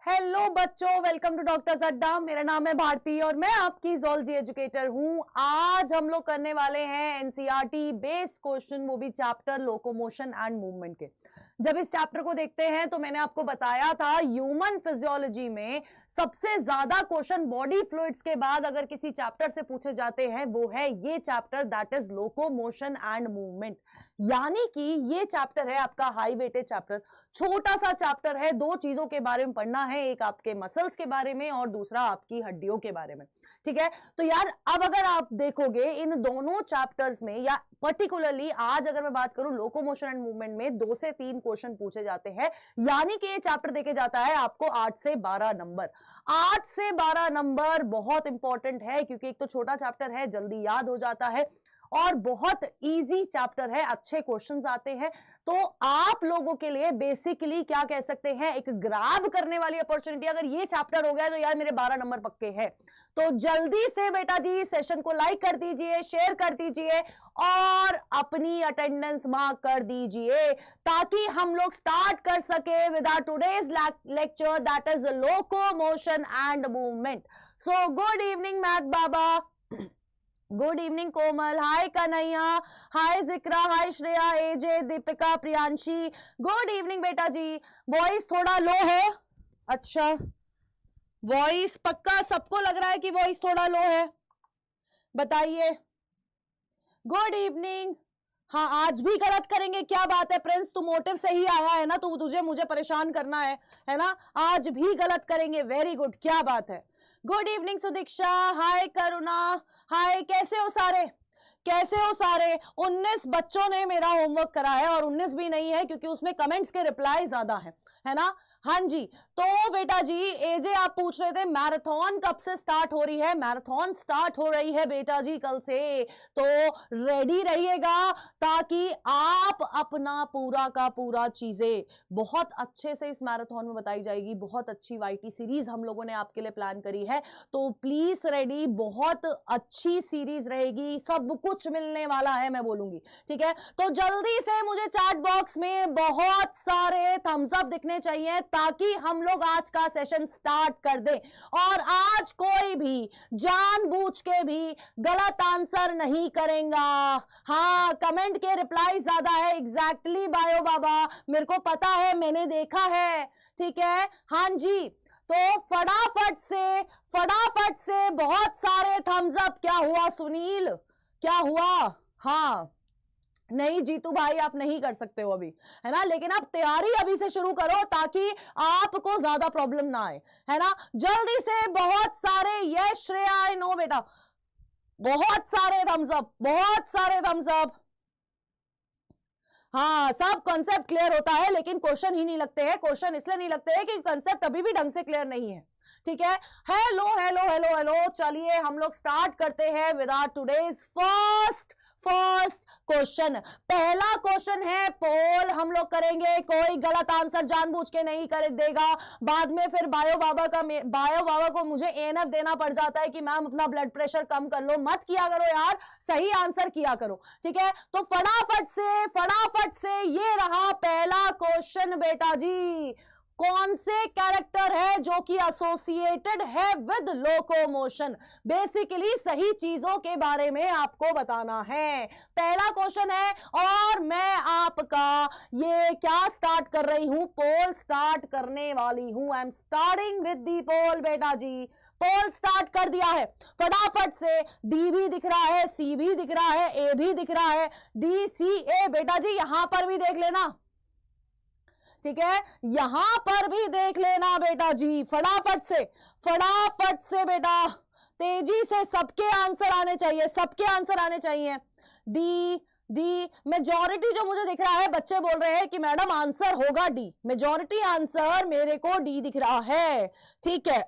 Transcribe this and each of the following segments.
Hello बच्चों, welcome to doctor अड्डा। मेरा नाम है भारती और मैं आपकी ज़ूलॉजी एजुकेटर हूं। आज हम लोग करने वाले हैं एनसीईआरटी बेस्ड क्वेश्चन, वो भी चैप्टर लोकोमोशन एंड मूवमेंट के। जब इस चैप्टर को देखते हैं तो मैंने आपको बताया था ह्यूमन फिजियोलॉजी में सबसे ज्यादा क्वेश्चन बॉडी फ्लूइड्स के बाद अगर किसी चैप्टर से पूछे जाते हैं वो है ये chapter, that is locomotion and movement. यानी कि ये चैप्टर है आपका हाई वेटेज चैप्टर, छोटा सा चैप्टर है। दो चीजों के बारे में पढ़ना है, एक आपके मसल्स के बारे में और दूसरा आपकी हड्डियों के बारे में। ठीक है, तो यार अब अगर आप देखोगे इन दोनों चैप्टर्स में, या पर्टिकुलरली आज अगर मैं बात करूं लोकोमोशन एंड मूवमेंट में 2 से 3 क्वेश्चन पूछे जाते हैं। यानी कि ये चैप्टर देके जाता है आपको 8 से 12 नंबर। 8 से 12 नंबर बहुत इंपॉर्टेंट है क्योंकि एक तो छोटा चैप्टर है, जल्दी याद हो जाता है और बहुत इजी चैप्टर है, अच्छे क्वेश्चंस आते हैं। तो आप लोगों के लिए बेसिकली क्या कह सकते हैं, एक ग्रैब करने वाली अपॉर्चुनिटी। अगर ये चैप्टर हो गया तो यार मेरे 12 नंबर पक्के हैं। तो जल्दी से बेटा जी सेशन को लाइक कर दीजिए, शेयर कर दीजिए और अपनी अटेंडेंस मार्क कर दीजिए ताकि हम लोग स्टार्ट कर सके with our today's lecture, that is locomotion and movement. So good evening Math Baba, good evening Komal, hi Kanhaiya, hi Zikra, hi Shreya, AJ, Deepika, Priyanshi, good evening बेटा जी। वॉइस थोड़ा लो है, अच्छा वॉइस पक्का सबको लग रहा है कि वॉइस थोड़ा लो है, बताइए। Good evening. हाँ आज भी गलत करेंगे, क्या बात है प्रिंस, तू मोटिव से ही आया है ना, तू तुझे मुझे परेशान करना है ना, आज भी गलत करेंगे, वेरी गुड, क्या बात है। गुड इवनिंग सुदीक्षा, हाय करुणा, हाय, कैसे हो सारे, कैसे हो सारे। 19 बच्चों ने मेरा होमवर्क करा है और 19 भी नहीं है क्योंकि उसमें कमेंट्स के रिप्लाई ज्यादा है ना। हाँ जी, तो बेटा जी एजे आप पूछ रहे थे मैराथन कब से स्टार्ट हो रही है। मैराथन स्टार्ट हो रही है बेटा जी कल से, तो रेडी रहिएगा ताकि आप अपना पूरा का पूरा चीजें बहुत अच्छे से इस मैराथन में बताई जाएगी। बहुत अच्छी वाईटी सीरीज हम लोगों ने आपके लिए प्लान करी है, तो प्लीज रेडी, बहुत अच्छी सीरीज रहेगी, सब कुछ मिलने वाला है मैं बोलूंगी। ठीक है, तो जल्दी से मुझे चैट बॉक्स में बहुत सारे थम्स अप दिखने चाहिए ताकि हम लोग आज का सेशन स्टार्ट कर दें। और आज कोई भी जानबूझ के भी गलत आंसर नहीं करेगा। हाँ कमेंट के रिप्लाई ज्यादा है, एग्जैक्टली बायो बाबा, मेरे को पता है, मैंने देखा है। ठीक है, हाँ जी, तो फटाफट से बहुत सारे थम्स अप। क्या हुआ सुनील, क्या हुआ? हाँ नहीं जीतू भाई आप नहीं कर सकते हो अभी, है ना, लेकिन आप तैयारी अभी से शुरू करो ताकि आपको ज्यादा प्रॉब्लम ना आए, है ना। जल्दी से बहुत सारे, यस श्रेया आई नो बेटा, बहुत सारे थम्स अप, बहुत सारे थम्स अप। हाँ सब कॉन्सेप्ट क्लियर होता है लेकिन क्वेश्चन ही नहीं लगते हैं। क्वेश्चन इसलिए नहीं लगते हैं कि कॉन्सेप्ट अभी भी ढंग से क्लियर नहीं है। ठीक है, हेलो हेलो हेलो हेलो, चलिए हम लोग स्टार्ट करते हैं with our today's first question. पहला क्वेश्चन है पोल हम लोग करेंगे, कोई गलत आंसर जानबूझ के नहीं कर देगा। बाद में फिर बायो बाबा को मुझे एएनएफ देना पड़ जाता है कि मैम अपना ब्लड प्रेशर कम कर लो, मत किया करो यार, सही आंसर किया करो। ठीक है, तो फटाफट से ये रहा पहला क्वेश्चन बेटा जी। कौन से कैरेक्टर है जो कि एसोसिएटेड है विद लोकोमोशन। बेसिकली सही चीजों के बारे में आपको बताना है। पहला क्वेश्चन है और मैं आपका ये क्या स्टार्ट कर रही हूं, पोल स्टार्ट करने वाली हूं। I am starting with the poll बेटा जी, पोल स्टार्ट कर दिया है फटाफट से। डी भी दिख रहा है, सी भी दिख रहा है, ए भी दिख रहा है, डी सी ए बेटा जी यहां पर भी देख लेना। ठीक है, यहां पर भी देख लेना बेटा जी, फटाफट से बेटा, तेजी से सबके आंसर आने चाहिए, सबके आंसर आने चाहिए। डी मेजॉरिटी जो मुझे दिख रहा है, बच्चे बोल रहे हैं कि मैडम आंसर होगा डी, मेजॉरिटी आंसर मेरे को डी दिख रहा है। ठीक है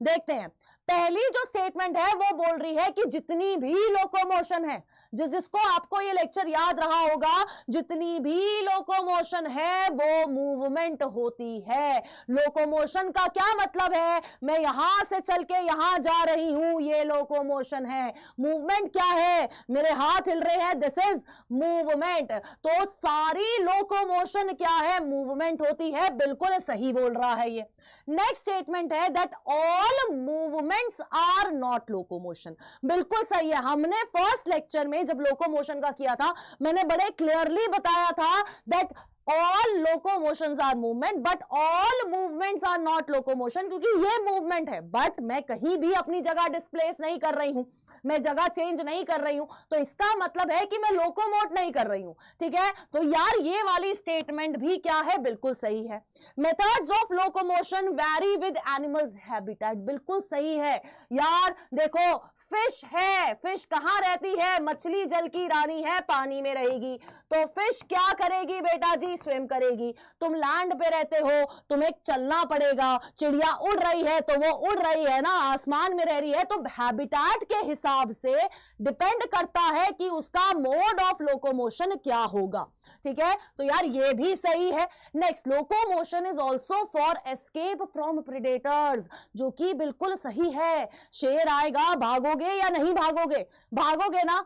देखते हैं, पहली जो स्टेटमेंट है वो बोल रही है कि जितनी भी लोकोमोशन है, जिस जिसको आपको ये लेक्चर याद रहा होगा, जितनी भी लोकोमोशन है वो मूवमेंट होती है। लोकोमोशन का क्या मतलब है? मैं यहां से चल के यहां जा रही हूं, ये लोकोमोशन है। मूवमेंट क्या है? मेरे हाथ हिल रहे हैं, दिस इज मूवमेंट। तो सारी लोकोमोशन क्या है? मूवमेंट होती है। बिल्कुल सही बोल रहा है ये। नेक्स्ट स्टेटमेंट है that all movements are not locomotion. बिल्कुल सही है। हमने फर्स्ट लेक्चर में जब लोकोमोशन का किया था, मैंने बड़े क्लियरली बताया था that all locomotions are movement but all movements are not locomotion, क्योंकि ये मूवमेंट है बट मैं कहीं भी अपनी जगह डिस्प्लेस नहीं कर रही हूं, मैं जगह चेंज नहीं कर रही हूं, तो इसका मतलब है कि मैं लोकोमोट नहीं कर रही हूं। ठीक है, तो यार ये वाली स्टेटमेंट भी क्या है? बिल्कुल सही है। Methods of locomotion vary with animals habitat, बिल्कुल सही है यार। देखो फिश है, फिश कहां रहती है? मछली जल की रानी है, पानी में रहेगी। तो फिश क्या करेगी बेटा जी? स्विम करेगी। तुम लैंड पे रहते हो, तुम्हें चलना पड़ेगा। चिड़िया उड़ रही है तो वो उड़ रही है ना, आसमान में रह रही है। तो हैबिटेट के हिसाब से डिपेंड करता है कि उसका मोड ऑफ लोकोमोशन क्या होगा। ठीक है, तो यार ये भी सही है। Next, locomotion is also for escape from predators, जो कि बिल्कुल सही है। शेर आएगा, भागोगे या नहीं भागोगे? भागोगे ना?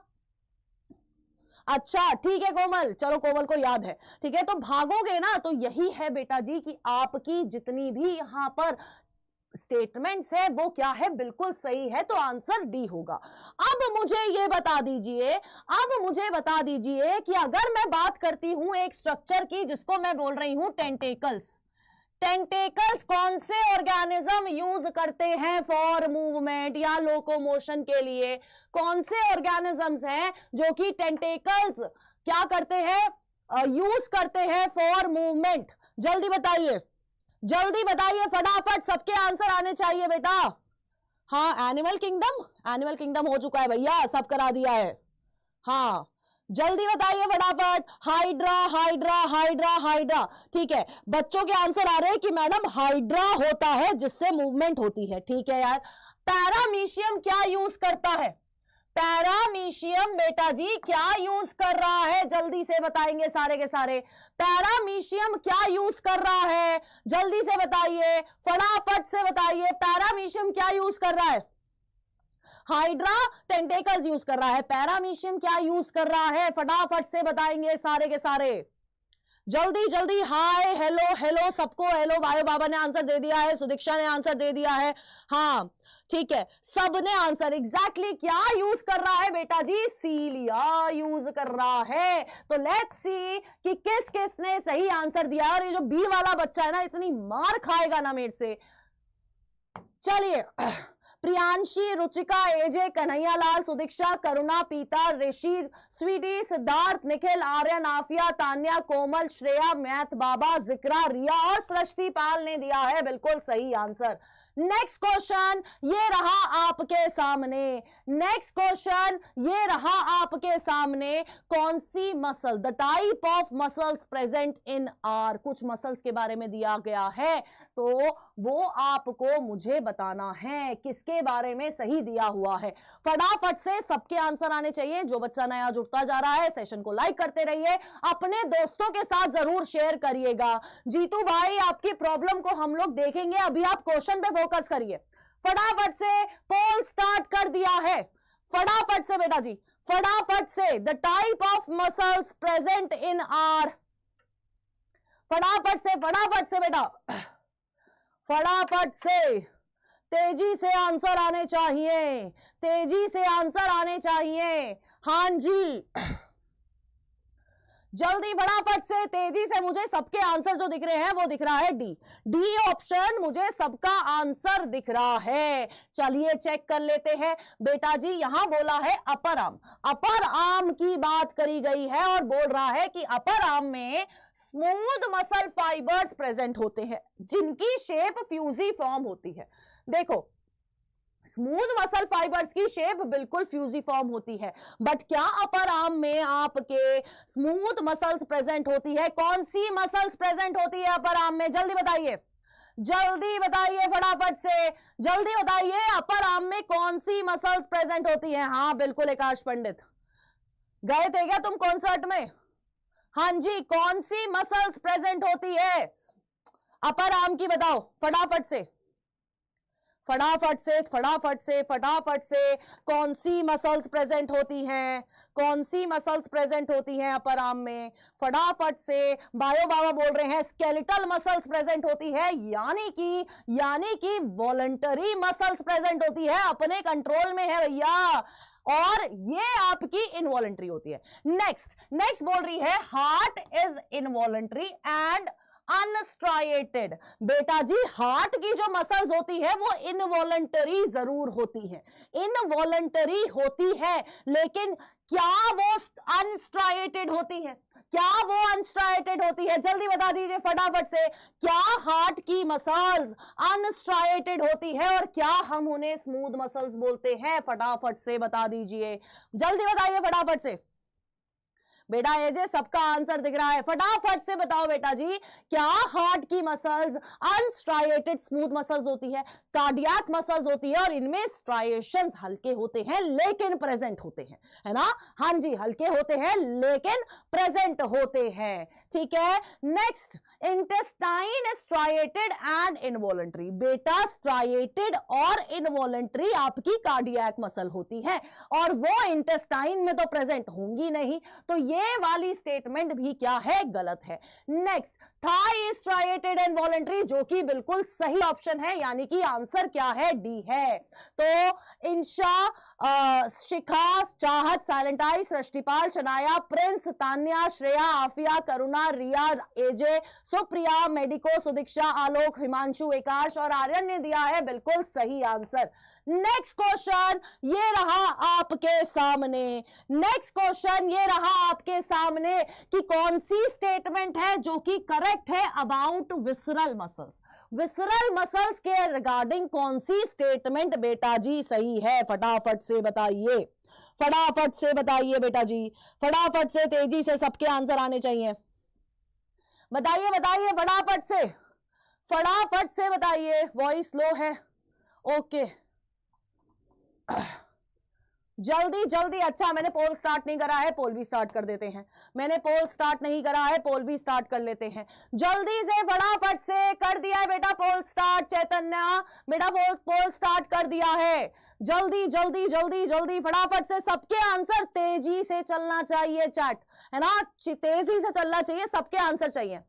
अच्छा ठीक है कोमल, चलो कोमल को याद है। ठीक है, तो भागोगे ना। तो यही है बेटा जी कि आपकी जितनी भी यहां पर स्टेटमेंट्स है वो क्या है? बिल्कुल सही है। तो आंसर डी होगा। अब मुझे ये बता दीजिए, कि अगर मैं बात करती हूं एक स्ट्रक्चर की जिसको मैं बोल रही हूं टेंटेकल्स, टेंटेकल्स कौन से ऑर्गेनिज्म यूज करते हैं फॉर मूवमेंट या लोकोमोशन के लिए? कौन से ऑर्गेनिजम्स हैं जो कि टेंटेकल्स क्या करते हैं? यूज करते हैं फॉर मूवमेंट? जल्दी बताइए, जल्दी बताइए फटाफट, सबके आंसर आने चाहिए बेटा। हाँ, एनिमल किंगडम, एनिमल किंगडम हो चुका है भैया, सब करा दिया है। हाँ जल्दी बताइए फटाफट। Hydra hydra hydra hydra. ठीक है, बच्चों के आंसर आ रहे हैं कि मैडम हाइड्रा होता है जिससे मूवमेंट होती है। ठीक है यार। पैरामीशियम क्या यूज करता है? पैरामीशियम बेटा जी क्या यूज कर रहा है? जल्दी से बताएंगे सारे के सारे। पैरामीशियम क्या यूज कर रहा है? जल्दी से बताइए, फटाफट से बताइए। पैरामीशियम क्या यूज कर रहा है? हाइड्रा टेंटेकल्स यूज कर रहा है। पैरामीशियम क्या यूज कर रहा है? फटाफट से बताएंगे सारे के सारे, जल्दी जल्दी। हाय हेलो हेलो सबको हेलो। वायो बाबा ने आंसर दे दिया है, सुदीक्षा ने आंसर दे दिया है। हाँ ठीक है, सबने आंसर एग्जैक्टली क्या यूज कर रहा है बेटा जी? सीलिया यूज कर रहा है। तो लेट्स सी कि किस किस ने सही आंसर दिया। और ये जो बी वाला बच्चा है ना, इतनी मार खाएगा ना मेरे से। चलिए, प्रियांशी, रुचिका, एजे, कन्हैयालाल, सुदीक्षा, करुणा, पीता, ऋषि, स्वीटी, सिद्धार्थ, निखिल, आर्यन, आफिया, तान्या, कोमल, श्रेया, मैथ बाबा, जिक्रा, रिया और सृष्टि पाल ने दिया है बिल्कुल सही आंसर। नेक्स्ट क्वेश्चन ये रहा आपके सामने। नेक्स्ट क्वेश्चन ये रहा आपके सामने। कौन सी muscle, the type of muscles present in are, कुछ मसल्स के बारे में दिया गया है, तो वो आपको मुझे बताना है किसके बारे में सही दिया हुआ है। फटाफट से सबके आंसर आने चाहिए। जो बच्चा नया जुड़ता जा रहा है, सेशन को लाइक करते रहिए, अपने दोस्तों के साथ जरूर शेयर करिएगा। जीतू भाई, आपकी प्रॉब्लम को हम लोग देखेंगे, अभी आप क्वेश्चन पे फोकस करिए। फटाफट से पोल स्टार्ट कर दिया है, फटाफट से बेटा जी, फटाफट से। The type of muscles present in are, फटाफट से बेटा, फटाफट से, तेजी से आंसर आने चाहिए, तेजी से आंसर आने चाहिए। हां जी, जल्दी फटाफट से, तेजी से। मुझे सबके आंसर जो दिख रहे हैं वो दिख रहा है डी, डी ऑप्शन मुझे सबका आंसर दिख रहा है। चलिए चेक कर लेते हैं बेटा जी। यहां बोला है अपर आर्म, अपर आर्म की बात करी गई है और बोल रहा है कि अपर आर्म में स्मूथ मसल फाइबर्स प्रेजेंट होते हैं जिनकी शेप फ्यूजिफॉर्म होती है। देखो, स्मूथ मसल फाइबर्स की शेप बिल्कुल फ्यूजिफॉर्म होती है, बट क्या अपर आर्म में आपके स्मूथ मसल्स प्रेजेंट होती है? कौन सी मसल्स प्रेजेंट होती है अपर आर्म में? जल्दी बताइए, जल्दी बताइए फटाफट से, जल्दी बताइए। अपर आर्म में कौन सी मसल्स प्रेजेंट होती है? हाँ बिल्कुल आकाश पंडित, गए थे क्या तुम कॉन्सर्ट में? हाँ जी, कौन सी मसल्स प्रेजेंट होती है अपर आर्म की, बताओ फटाफट से फटाफट से फटाफट से फटाफट से। कौन सी मसल्स प्रेजेंट होती हैं, कौन सी मसल्स प्रेजेंट होती हैं अपर आर्म में? फटाफट से। बायो बाबा बोल रहे हैं स्केलेटल मसल्स प्रेजेंट होती है, यानी कि वॉलंटरी मसल्स प्रेजेंट होती है, अपने कंट्रोल में है भैया, और ये आपकी इनवॉलंटरी होती है। नेक्स्ट बोल रही है हार्ट इज इनवॉलंटरी एंड अनस्ट्राइएटेड। बेटा जी, हार्ट की जो मसल्स होती है वो इनवॉलंटरी जरूर होती है, इनवॉलंटरी होती है, लेकिन क्या वो अनस्ट्राइएटेड होती है? क्या वो अनस्ट्राइएटेड होती है? जल्दी बता दीजिए फटाफट से, क्या हार्ट की मसल्स अनस्ट्राइएटेड होती है और क्या हम उन्हें स्मूथ मसल्स बोलते हैं? फटाफट से बता दीजिए, जल्दी बताइए फटाफट से। बेटा एजे सबका आंसर दिख रहा है, फटाफट से बताओ बेटा जी, क्या हार्ट की मसल्स अनस्ट्राइएटेड स्मूथ मसल्स होती है, कार्डियक मसल्स होती है, और इनमें स्ट्राइएशंस हल्के होते हैं लेकिन प्रेजेंट होते हैं, है ना? हाँ जी, हल्के होते हैं लेकिन प्रेजेंट होते हैं, ठीक है। Next, intestine striated and involuntary. बेटा स्ट्राइएटेड और इनवॉलंटरी आपकी कार्डियक मसल होती है, और वो इंटेस्टाइन में तो प्रेजेंट होंगी नहीं, तो ये वाली स्टेटमेंट भी क्या है? गलत है। Next, thigh striated and voluntary, जो कि बिल्कुल सही ऑप्शन है, यानी कि आंसर क्या है? डी है। तो इंशा, शिखा, चाहत, साइलेंट आई, सृष्टिपाल, शनाया, प्रिंस, तान्या, श्रेया, आफिया, करुणा, रिया, एजे, सुप्रिया, मेडिको, सुदीक्षा, आलोक, हिमांशु, विकास और आर्यन ने दिया है बिल्कुल सही आंसर। नेक्स्ट क्वेश्चन ये रहा आपके सामने, नेक्स्ट क्वेश्चन ये रहा आपके सामने कि कौन सी स्टेटमेंट है जो कि करेक्ट है about visceral muscles. Visceral muscles के रिगार्डिंग कौन सी स्टेटमेंट बेटा जी सही है? फटाफट से बताइए, फटाफट से बताइए बेटा जी, फटाफट से, तेजी से सबके आंसर आने चाहिए। बताइए बताइए फटाफट से, फटाफट से बताइए, वॉइस लो है। ओके, जल्दी जल्दी। अच्छा, मैंने पोल स्टार्ट नहीं करा है, पोल भी स्टार्ट कर देते हैं। मैंने पोल स्टार्ट नहीं करा है, पोल भी स्टार्ट कर लेते हैं। जल्दी से फटाफट से कर दिया है बेटा पोल स्टार्ट। चैतन्या बेटा पोल स्टार्ट कर दिया है। जल्दी जल्दी जल्दी जल्दी फटाफट से सबके आंसर, तेजी से चलना चाहिए चैट, है ना? तेजी से चलना चाहिए, सबके आंसर चाहिए,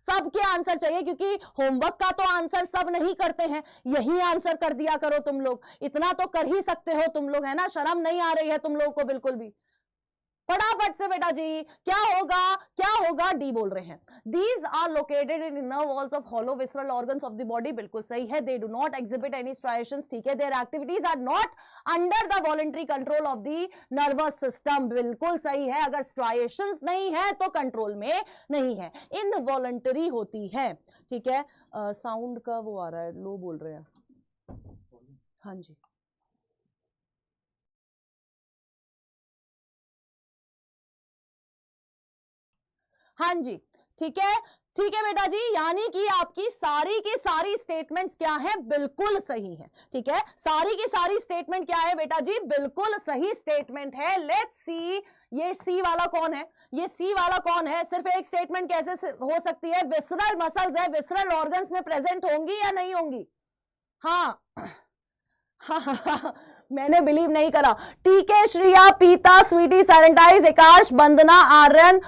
सबके आंसर चाहिए, क्योंकि होमवर्क का तो आंसर सब नहीं करते हैं, यही आंसर कर दिया करो तुम लोग, इतना तो कर ही सकते हो तुम लोग, है ना? शर्म नहीं आ रही है तुम लोगों को बिल्कुल भी? फटाफट से बेटा जी, क्या होगा, क्या होगा? डी बोल रहे हैं। These are located in inner walls of hollow visceral organs of the body, बिल्कुल सही है। They do not exhibit any striations, ठीक है। Their activities are not under the voluntary control of the nervous system, बिल्कुल सही है। अगर striations नहीं है तो कंट्रोल में नहीं है, इनवॉलंटरी होती है, ठीक है। साउंड का वो आ रहा है, लो बोल रहे हैं। हाँ जी, हाँ जी, ठीक है, ठीक है बेटा जी, यानी कि आपकी सारी की सारी स्टेटमेंट्स क्या है? बिल्कुल सही है, ठीक है। सारी की सारी स्टेटमेंट क्या है बेटा जी? बिल्कुल सही स्टेटमेंट है। लेट्स सी, ये सी वाला कौन है? ये सी वाला कौन है? सिर्फ एक स्टेटमेंट कैसे हो सकती है? विसरल मसल्स है, विसरल ऑर्गन्स में प्रेजेंट होंगी या नहीं होंगी? हाँ हाँ, मैंने बिलीव नहीं करा। ठीक है, श्रिया, पीता, स्वीटी, सैनिटाइज, एकाश, बंदना, आर्यन,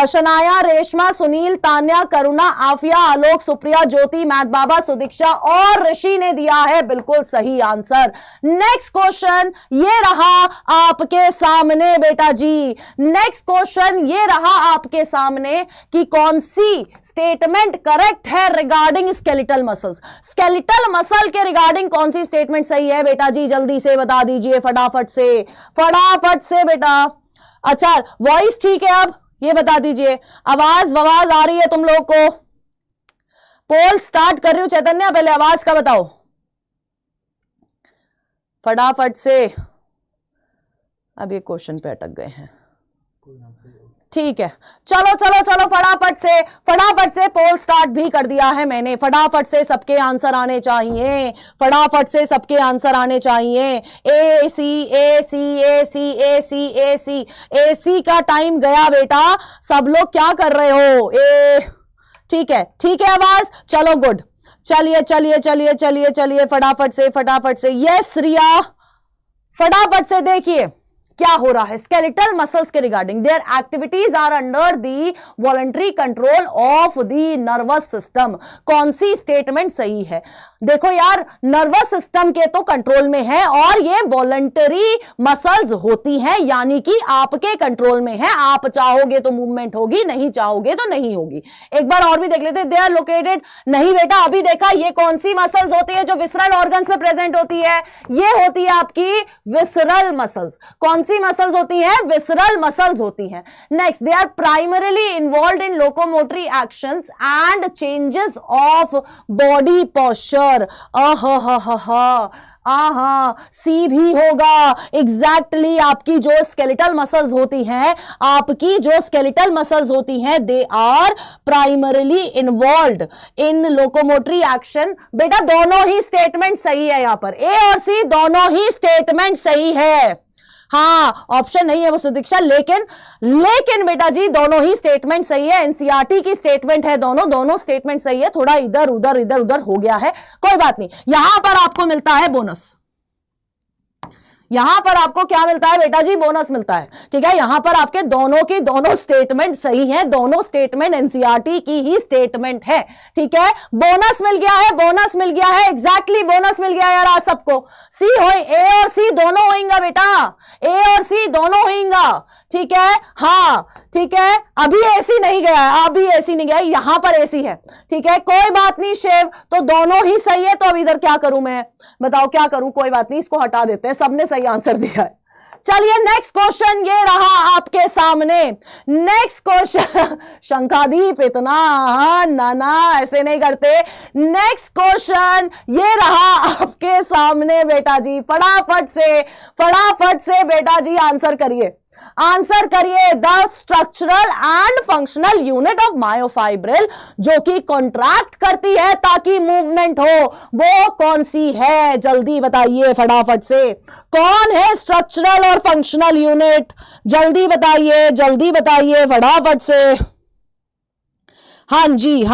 शनाया, रेशमा, सुनील, तान्या, करुणा, आफिया, आलोक, सुप्रिया, ज्योति, मैथ बाबा, सुदीक्षा और ऋषि ने दिया है बिल्कुल सही आंसर। नेक्स्ट क्वेश्चन ये रहा आपके सामने बेटा जी, नेक्स्ट क्वेश्चन ये रहा आपके सामने कि कौन सी स्टेटमेंट करेक्ट है regarding skeletal muscles. Skeletal muscle के रिगार्डिंग कौन सी स्टेटमेंट सही है बेटा जी? जल्दी से बता दीजिए, फटाफट से, फटाफट से बेटा। अच्छा, वॉइस ठीक है? अब ये बता दीजिए, आवाज आ रही है तुम लोग को? पोल स्टार्ट कर रही हूं चैतन्या, पहले आवाज का बताओ फटाफट से। अब ये क्वेश्चन पे अटक गए हैं, ठीक है, चलो चलो चलो फटाफट से पोल स्टार्ट भी कर दिया है मैंने। फटाफट से सबके आंसर आने चाहिए, फटाफट से सबके आंसर आने चाहिए। ए सी ए सी ए सी ए सी ए सी ए सी का टाइम गया बेटा, सब लोग क्या कर रहे हो? ठीक है आवाज, चलो गुड, चलिए चलिए चलिए चलिए चलिए फटाफट से यस रिया, फटाफट से देखिए क्या हो रहा है स्केलेटल मसल्स के regarding. Their activities are under the voluntary control of the nervous system. कौन सी स्टेटमेंट सही है? देखो यार, नर्वस सिस्टम के तो कंट्रोल में है और ये वॉलंटरी मसल्स होती हैं, यानी कि आपके कंट्रोल में है। आप चाहोगे तो मूवमेंट होगी, नहीं चाहोगे तो नहीं होगी। एक बार और भी देख लेते, दे आर लोकेटेड, नहीं बेटा अभी देखा, ये कौन सी मसल्स होती है जो विसरल ऑर्गन्स में प्रेजेंट होती है? ये होती है आपकी विसरल मसल्स। कौन सी मसल्स होती हैं? विसरल मसल्स होती हैं। Next, they are primarily involved in locomotory actions and changes of body posture. C भी होगा एग्जैक्टली। आपकी जो स्केलेटल मसल्स होती हैं, आपकी जो स्केलेटल मसल्स होती हैं, they are primarily involved in locomotory action. बेटा दोनों ही स्टेटमेंट सही है, यहां पर ए और सी दोनों ही स्टेटमेंट सही है। हाँ, ऑप्शन नहीं है वो सुदीक्षा, लेकिन बेटा जी दोनों ही स्टेटमेंट सही है। एनसीईआरटी की स्टेटमेंट है, दोनों स्टेटमेंट सही है। थोड़ा इधर उधर हो गया है, कोई बात नहीं। यहां पर आपको मिलता है बोनस। यहां पर आपको क्या मिलता है बेटा जी? बोनस मिलता है। ठीक है, यहां पर आपके दोनों की दोनों स्टेटमेंट सही हैं, दोनों स्टेटमेंट एनसीईआरटी की ही स्टेटमेंट है। ठीक है, बोनस मिल गया है, बोनस मिल गया है, एग्जैक्टली बोनस मिल गया यार आज सबको। सी हो, ए और सी दोनों होएंगा बेटा, ए और सी दोनों होएंगा। ठीक है, हाँ ठीक है, अभी एसी नहीं गया है, अभी एसी नहीं गया है, यहां पर एसी है। ठीक है, कोई बात नहीं शेव, तो दोनों ही सही है। तो अब इधर क्या करूं मैं, बताओ क्या करूं? कोई बात नहीं, इसको हटा देते हैं, सबने सही आंसर दिया है। चलिए नेक्स्ट क्वेश्चन ये रहा आपके सामने। नेक्स्ट क्वेश्चन शंखादीप इतना ना ऐसे नहीं करते। नेक्स्ट क्वेश्चन ये रहा आपके सामने बेटा जी, फटाफट से बेटा जी आंसर करिए। The structural and functional unit of myofibril जो कि कॉन्ट्रैक्ट करती है ताकि मूवमेंट हो, वो कौन सी है? जल्दी बताइए फटाफट से, कौन है स्ट्रक्चरल और फंक्शनल यूनिट? जल्दी बताइए फटाफट से। हाँ जी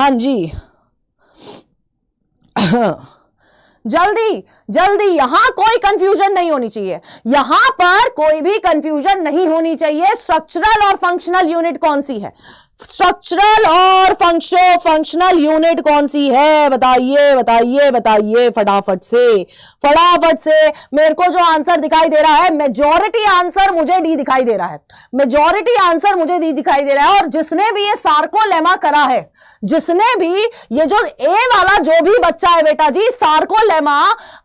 जल्दी, यहां कोई कंफ्यूजन नहीं होनी चाहिए, यहां पर कोई भी कंफ्यूजन नहीं होनी चाहिए। स्ट्रक्चरल और फंक्शनल यूनिट कौन सी है? स्ट्रक्चरल और फंक्शनल यूनिट कौन सी है? बताइए फटाफट से। मेरे को जो आंसर दिखाई दे रहा है, मेजॉरिटी आंसर मुझे डी दिखाई दे रहा है। और जिसने भी ये सार्कोलेमा करा है, जिसने भी ये जो ए वाला जो भी बच्चा है बेटा जी, सार्कोलेमा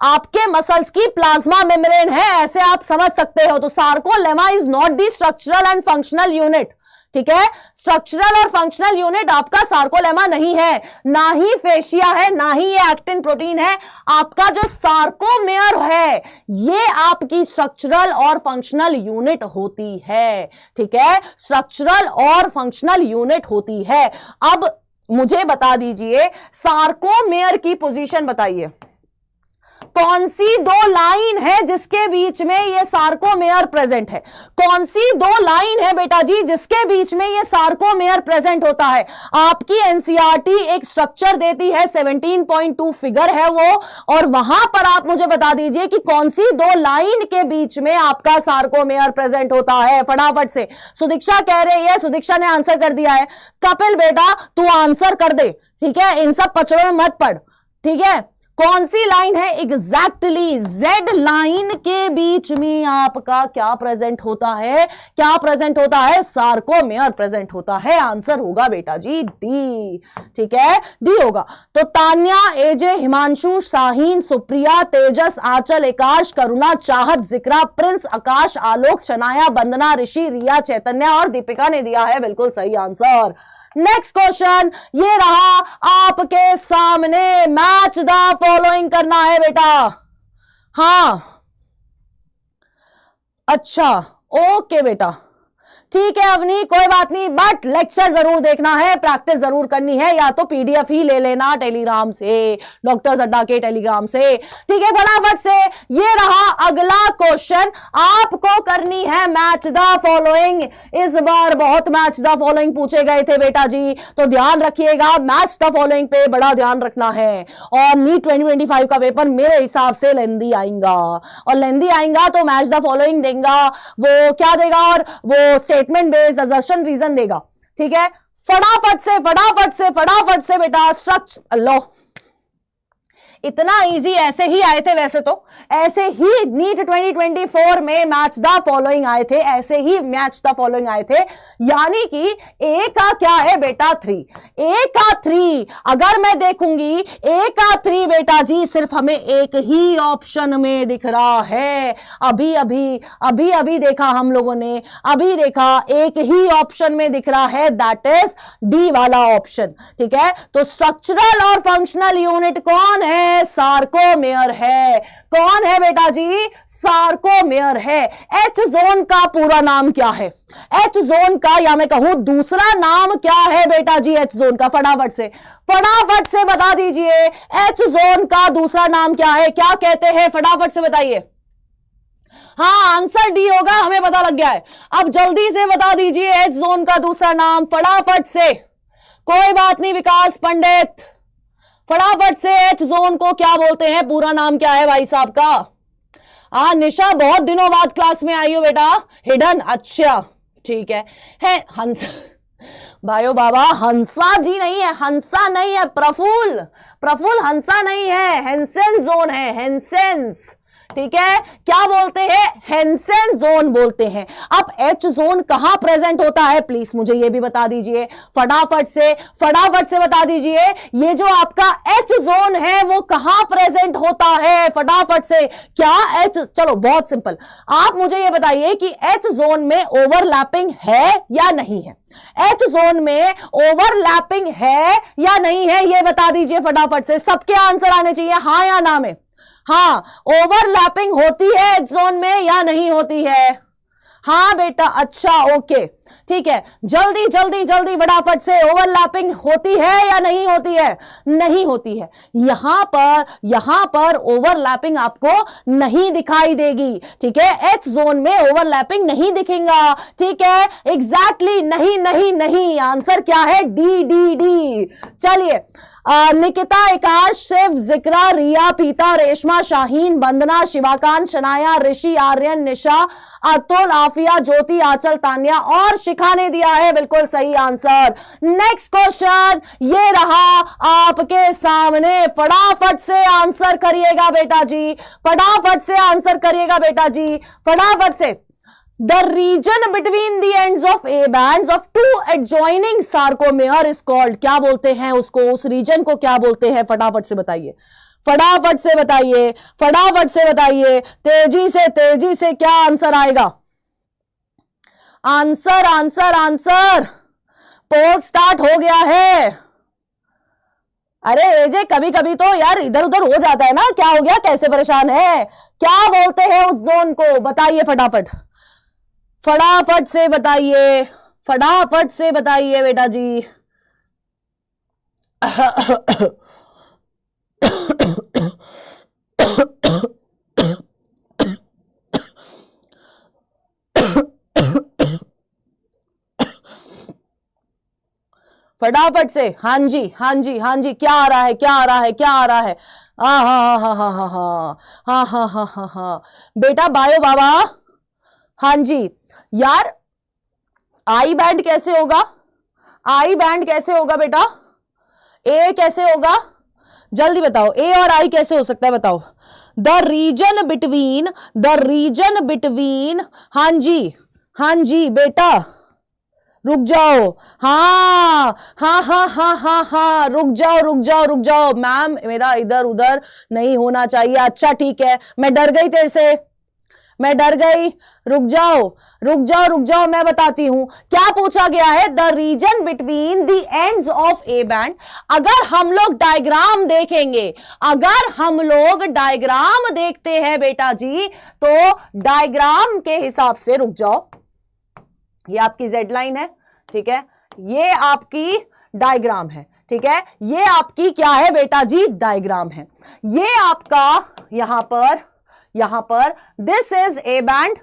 आपके मसल्स की प्लाज्मा मेम्ब्रेन है, ऐसे आप समझ सकते हो। तो sarcolemma is not the structural and functional unit. ठीक है, स्ट्रक्चरल और फंक्शनल यूनिट आपका सार्कोलेमा नहीं है, ना ही फेशिया है, ना ही ये एक्टिन प्रोटीन है। आपका जो सार्कोमेयर है ये आपकी स्ट्रक्चरल और फंक्शनल यूनिट होती है। ठीक है, स्ट्रक्चरल और फंक्शनल यूनिट होती है। अब मुझे बता दीजिए सार्कोमेयर की पोजीशन बताइए, कौन सी दो लाइन है जिसके बीच में ये सार्कोमेयर प्रेजेंट है? कौन सी दो लाइन है बेटा जी जिसके बीच में ये सार्कोमेयर प्रेजेंट होता है? आपकी एनसीईआरटी एक स्ट्रक्चर देती है, 17.2 फिगर है वो, और वहां पर आप मुझे बता दीजिए कि कौन सी दो लाइन के बीच में आपका सार्कोमेयर प्रेजेंट होता है। फटाफट से सुदीक्षा कह रही है, सुदीक्षा ने आंसर कर दिया है। कपिल बेटा तू आंसर कर दे, ठीक है, इन सब पचड़ों में मत पड़। ठीक है, कौन सी लाइन है? एग्जैक्टली जेड लाइन के बीच में आपका क्या प्रेजेंट होता है? सार्कोमेयर प्रेजेंट होता है। आंसर होगा बेटा जी डी। ठीक है, डी होगा। तो तान्या, एजे, हिमांशु, शाहीन, सुप्रिया, तेजस, आंचल, एकाश, करुणा, चाहत, जिक्रा, प्रिंस, आकाश, आलोक, शनाया, वंदना, ऋषि, रिया, चैतन्या और दीपिका ने दिया है बिल्कुल सही आंसर। नेक्स्ट क्वेश्चन ये रहा आपके सामने, मैच द फॉलोइंग करना है बेटा। हाँ अच्छा, ओके बेटा, ठीक है अवनी, कोई बात नहीं, बट लेक्चर जरूर देखना है, प्रैक्टिस जरूर करनी है, या तो पीडीएफ ही ले लेना टेलीग्राम से, डॉक्टर अड्डा के टेलीग्राम से। ठीक है, फटाफट से ये रहा अगला क्वेश्चन, आपको करनी है मैच द फॉलोइंग। इस बार बहुत मैच द फॉलोइंग पूछे गए थे बेटा जी, तो ध्यान रखिएगा, मैच द फॉलोइंग पे बड़ा ध्यान रखना है। और नीट 2025 का पेपर मेरे हिसाब से लेंदी आएगा, और लेंदी आएगा तो मैच द फॉलोइंग देगा, वो क्या देगा, और वो स्टेटमेंट बेस्ड असर्शन रीजन देगा। ठीक है, फटाफट से फटाफट से फटाफट से बेटा स्ट्रक्चर लो। इतना इजी ऐसे ही आए थे, वैसे तो ऐसे ही नीट 2024 में मैच द फॉलोइंग आए थे, ऐसे ही मैच द फॉलोइंग आए थे। यानी कि ए का क्या है बेटा 3, ए का 3 अगर मैं देखूंगी, ए का 3 बेटा जी सिर्फ हमें एक ही ऑप्शन में दिख रहा है। अभी अभी अभी अभी देखा हम लोगों ने, अभी देखा एक ही ऑप्शन में दिख रहा है, दैट इज डी वाला ऑप्शन। ठीक है, तो स्ट्रक्चरल और फंक्शनल यूनिट कौन है? सार्कोमेयर है। कौन है बेटा जी? सार्कोमेयर है। एच जोन का पूरा नाम क्या है? एच जोन का, या मैं कहूं दूसरा नाम क्या है बेटा जी एच जोन का? फटाफट से बता दीजिए, एच जोन का दूसरा नाम क्या है? क्या कहते हैं? फटाफट से बताइए। हाँ, आंसर डी होगा, हमें पता लग गया है। अब जल्दी से बता दीजिए एच जोन का दूसरा नाम, फटाफट से। कोई बात नहीं विकास पंडित, फटाफट से एच जोन को क्या बोलते हैं? पूरा नाम क्या है भाई साहब का? निशा बहुत दिनों बाद क्लास में आई हो बेटा। हिडन, अच्छा ठीक है हंस भाइयों बाबा, हंसा जी नहीं है, हंसा नहीं है, प्रफुल हंसा नहीं है, हेंसेन जोन है, हेंसेंस। ठीक है, क्या बोलते हैं? हेंसेन जोन बोलते हैं। अब एच जोन कहां प्रेजेंट होता है, प्लीज मुझे यह भी बता दीजिए, फटाफट से बता दीजिए, ये जो आपका एच जोन है वो कहां प्रेजेंट होता है? फटाफट से। क्या एच, चलो बहुत सिंपल, आप मुझे यह बताइए कि एच जोन में ओवरलैपिंग है या नहीं है? एच जोन में ओवरलैपिंग है या नहीं है, यह बता दीजिए फटाफट से। सबके आंसर आने चाहिए, हाँ या ना में। हाँ, ओवरलैपिंग होती है एच जोन में या नहीं होती है? हाँ बेटा, अच्छा ओके ठीक है, जल्दी फटाफट से, ओवरलैपिंग होती है या नहीं होती है? नहीं होती है। यहां पर ओवरलैपिंग आपको नहीं दिखाई देगी। ठीक है, एच जोन में ओवरलैपिंग नहीं दिखेगा। ठीक है, एग्जैक्टली नहीं। आंसर क्या है? डी। चलिए, निकिता, आकाश, शिव, जिक्रा, रिया, पीता, रेशमा, शाहीन, वंदना, शिवाकांत, शनाया, ऋषि, आर्यन, निशा, अतुल, आफिया, ज्योति, आंचल, तान्या और शिखा ने दिया है बिल्कुल सही आंसर। नेक्स्ट क्वेश्चन ये रहा आपके सामने, फटाफट से आंसर करिएगा बेटा जी, फटाफट से आंसर करिएगा बेटा जी, फटाफट से। The region between the ends of A bands of two adjoining sarcomere is called, क्या बोलते हैं उसको? उस रीजन को क्या बोलते हैं? फटाफट से बताइए, फटाफट से बताइए, तेजी से क्या आंसर आएगा? आंसर पोल स्टार्ट हो गया है। अरे एजे, कभी कभी तो यार इधर उधर हो जाता है ना, क्या हो गया, कैसे परेशान है? क्या बोलते हैं उस जोन को? बताइए फटाफट से बताइए बेटा जी। फटाफट से, हाँ जी, क्या आ रहा है? हाँ बेटा बायो बाबा, हाँ जी यार, आई बैंड कैसे होगा? बेटा? ए कैसे होगा? जल्दी बताओ, ए और आई कैसे हो सकता है बताओ? द रीजन बिटवीन, हाँ जी बेटा, रुक जाओ, हाँ, रुक जाओ मैम, मेरा इधर उधर नहीं होना चाहिए। अच्छा ठीक है, मैं डर गई तेरे से, रुक जाओ, मैं बताती हूं क्या पूछा गया है। The region between the ends of a band. अगर हम लोग डायग्राम देखते हैं बेटा जी, तो डायग्राम के हिसाब से, रुक जाओ, ये आपकी जेड लाइन है, ठीक है, ये आपकी डायग्राम है, ठीक है, ये आपकी क्या है बेटा जी, डायग्राम है। ये आपका यहां पर दिस इज ए बैंड,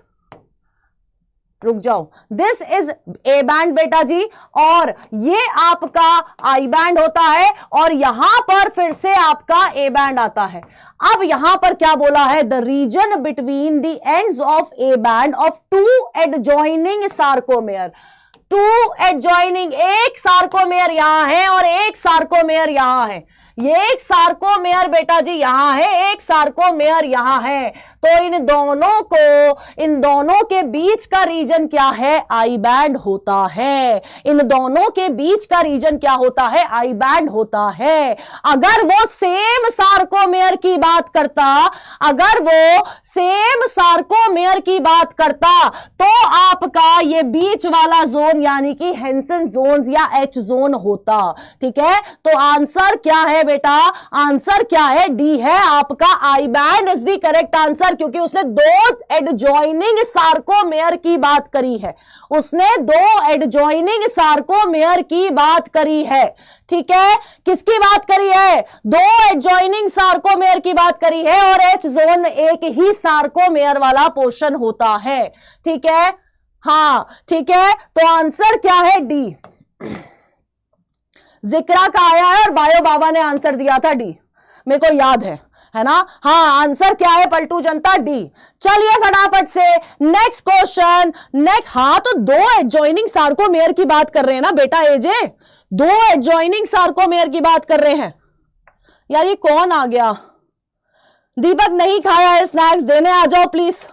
रुक जाओ, दिस इज ए बैंड बेटा जी, और ये आपका आई बैंड होता है, और यहां पर फिर से आपका ए बैंड आता है। अब यहां पर क्या बोला है, the region between the ends of a band of two adjoining sarcomere, two adjoining, एक सार्कोमेयर यहां है और एक सार्कोमेयर यहां है, ये एक सार्कोमेयर बेटा जी यहां है, एक सार्कोमेयर यहां है, तो इन दोनों के बीच का रीजन क्या है, आई बैंड होता है। इन दोनों के बीच का रीजन क्या होता है, आई बैंड होता है। अगर वो सेम सार्कोमेयर की बात करता, अगर वो सेम सार्कोमेयर की बात करता, तो आपका ये बीच वाला जोन यानी कि हेंसन जोन्स या एच जोन होता, ठीक है। तो आंसर क्या है बेटा, आंसर क्या है, डी है आपका, I band is the correct answer, क्योंकि उसने दो एडजॉइनिंग सार्कोमेयर की बात करी है, उसने दो एडजॉइनिंग सार्कोमेयर की बात करी है, ठीक है। किसकी बात करी है, दो एडजॉइनिंग सार्कोमेयर की बात करी है, और एच जोन एक ही सार्कोमेयर वाला पोर्शन होता है, ठीक है, हाँ ठीक है। तो आंसर क्या है, डी। जिक्रा का आया है और बायो बाबा ने आंसर दिया था डी, मेरे को याद है ना, हाँ आंसर क्या है पलटू जनता, डी। चलिए फटाफट से नेक्स्ट क्वेश्चन, हाँ तो दो एडजॉइनिंग सार्कोमेयर की बात कर रहे हैं ना बेटा एजे, दो एडजॉइनिंग सार्कोमेयर की बात कर रहे हैं। यार ये कौन आ गया, दीपक नहीं खाया है स्नैक्स, देने आ जाओ प्लीज।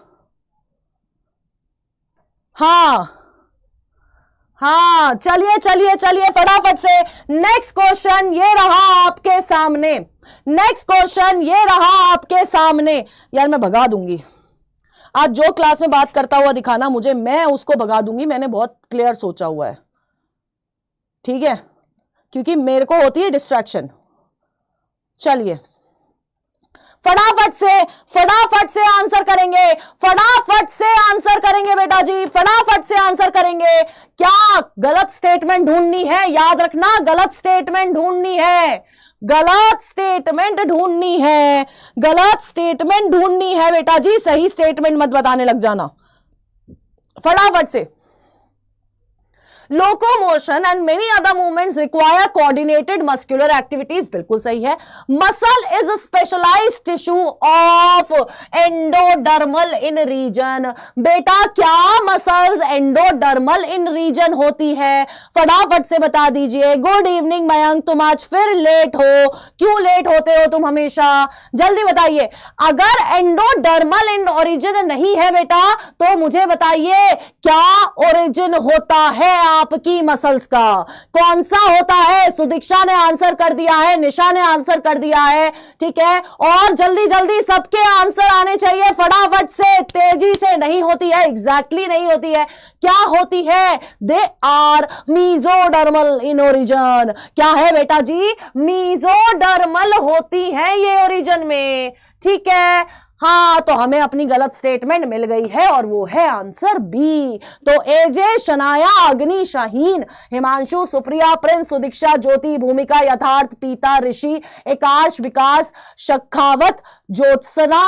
हाँ चलिए चलिए चलिए फटाफट से नेक्स्ट क्वेश्चन ये रहा आपके सामने, नेक्स्ट क्वेश्चन ये रहा आपके सामने। यार मैं भगा दूंगी आज, जो क्लास में बात करता हुआ दिखाना मुझे, मैं उसको भगा दूंगी, मैंने बहुत क्लियर सोचा हुआ है, ठीक है, क्योंकि मेरे को होती है डिस्ट्रैक्शन। चलिए फटाफट से आंसर करेंगे, फटाफट से आंसर करेंगे बेटा जी, फटाफट से आंसर करेंगे। क्या गलत स्टेटमेंट ढूंढनी है, याद रखना गलत स्टेटमेंट ढूंढनी है, गलत स्टेटमेंट ढूंढनी है, गलत स्टेटमेंट ढूंढनी है बेटा जी, सही स्टेटमेंट मत बताने लग जाना फटाफट से। Locomotion and many other movements require coordinated muscular activities, बिल्कुल सही है। Muscle is specialised tissue of endodermal in region, बेटा क्या मसल्स एंडोडर्मल इन रीजन होती है, फटाफट से बता दीजिए। गुड इवनिंग मयंक, तुम आज फिर लेट हो, क्यों लेट होते हो तुम हमेशा, जल्दी बताइए। अगर एंडोडर्मल इन ओरिजिन नहीं है बेटा, तो मुझे बताइए क्या ओरिजिन होता है आपकी मसल्स का, कौन सा होता है। सुदीक्षा ने आंसर कर दिया है, निशा ने आंसर कर दिया है, ठीक है, और जल्दी जल्दी सबके आंसर आने चाहिए फटाफट से, तेजी से। नहीं होती है, एग्जैक्टली नहीं होती है, क्या होती है, they are mesodermal in origin. क्या है बेटा जी, मीजोडर्मल होती है ये ओरिजिन में, ठीक है। हाँ तो हमें अपनी गलत स्टेटमेंट मिल गई है और वो है आंसर बी। तो एजे, शनाया, अग्नि, शाहीन, हिमांशु, सुप्रिया, प्रिंस, सुदीक्षा, ज्योति, भूमिका, यथार्थ, पीता, ऋषि, एकाश, विकास, शखावत, ज्योत्सना,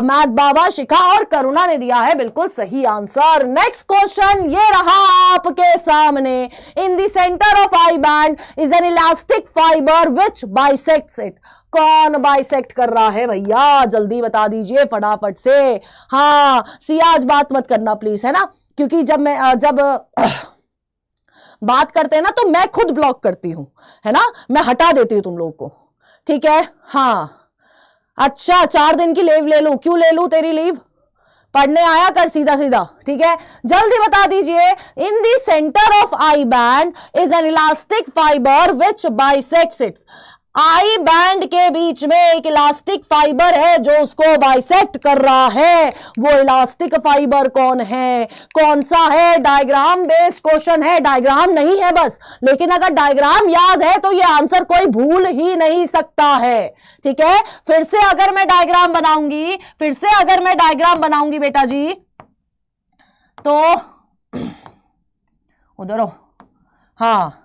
मैथ बाबा, शिखा और करुणा ने दिया है बिल्कुल सही आंसर। नेक्स्ट क्वेश्चन ये रहा आपके सामने। In the centre of I band is an elastic fibre which bisects it. कौन बाइसेक्ट कर रहा है भैया, जल्दी बता दीजिए फटाफट से। हाँ सिया आज बात मत करना प्लीज, है ना, क्योंकि जब बात करते हैं ना तो मैं खुद ब्लॉक करती हूं, है ना, मैं हटा देती हूं तुम लोगों को, ठीक है। हाँ अच्छा 4 दिन की लीव ले लूं, क्यों ले लूं तेरी लीव, पढ़ने आया कर सीधा सीधा, ठीक है। जल्दी बता दीजिए। In the centre of I band is an elastic fibre which bisects it. I band के बीच में एक इलास्टिक फाइबर है जो उसको बाइसेक्ट कर रहा है, वो इलास्टिक फाइबर कौन है, कौन सा है। डायग्राम बेस्ड क्वेश्चन है, डायग्राम नहीं है बस, लेकिन अगर डायग्राम याद है तो ये आंसर कोई भूल ही नहीं सकता है, ठीक है। फिर से अगर मैं डायग्राम बनाऊंगी बेटा जी, तो उधर हो, हाँ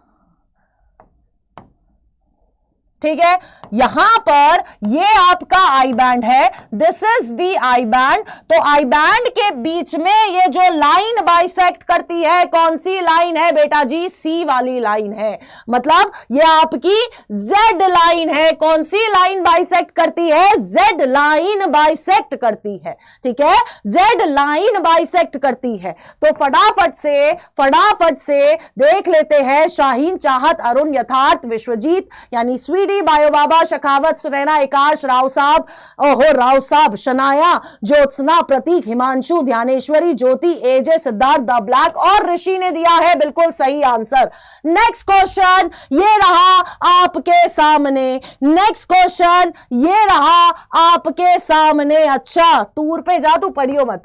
ठीक है। यहां पर ये आपका आई बैंड है, this is the I band. तो आई बैंड के बीच में ये जो लाइन बाइसेक्ट करती है, कौन सी लाइन है बेटा जी? सी वाली लाइन है, मतलब ये आपकी जेड लाइन है। कौन सी लाइन बाइसेक्ट करती है? जेड लाइन बाइसेक्ट करती है, ठीक है, जेड लाइन बाइसेक्ट करती है। तो फटाफट से देख लेते हैं शाहीन, चाहत, अरुण, यथार्थ, विश्वजीत यानी स्वीटी, बायो बाबा, शखावत, सुनैना, आकाश, राव साहब, शनाया, ज्योत्सना, प्रतीक, हिमांशु, ध्यानेश्वरी, ज्योति, एजे, सिद्धार्थ, द ब्लैक और ऋषि ने दिया है बिल्कुल सही आंसर। नेक्स्ट क्वेश्चन ये रहा आपके सामने, नेक्स्ट क्वेश्चन ये रहा आपके सामने। अच्छा टूर पे जा, तू पढ़ियो मत,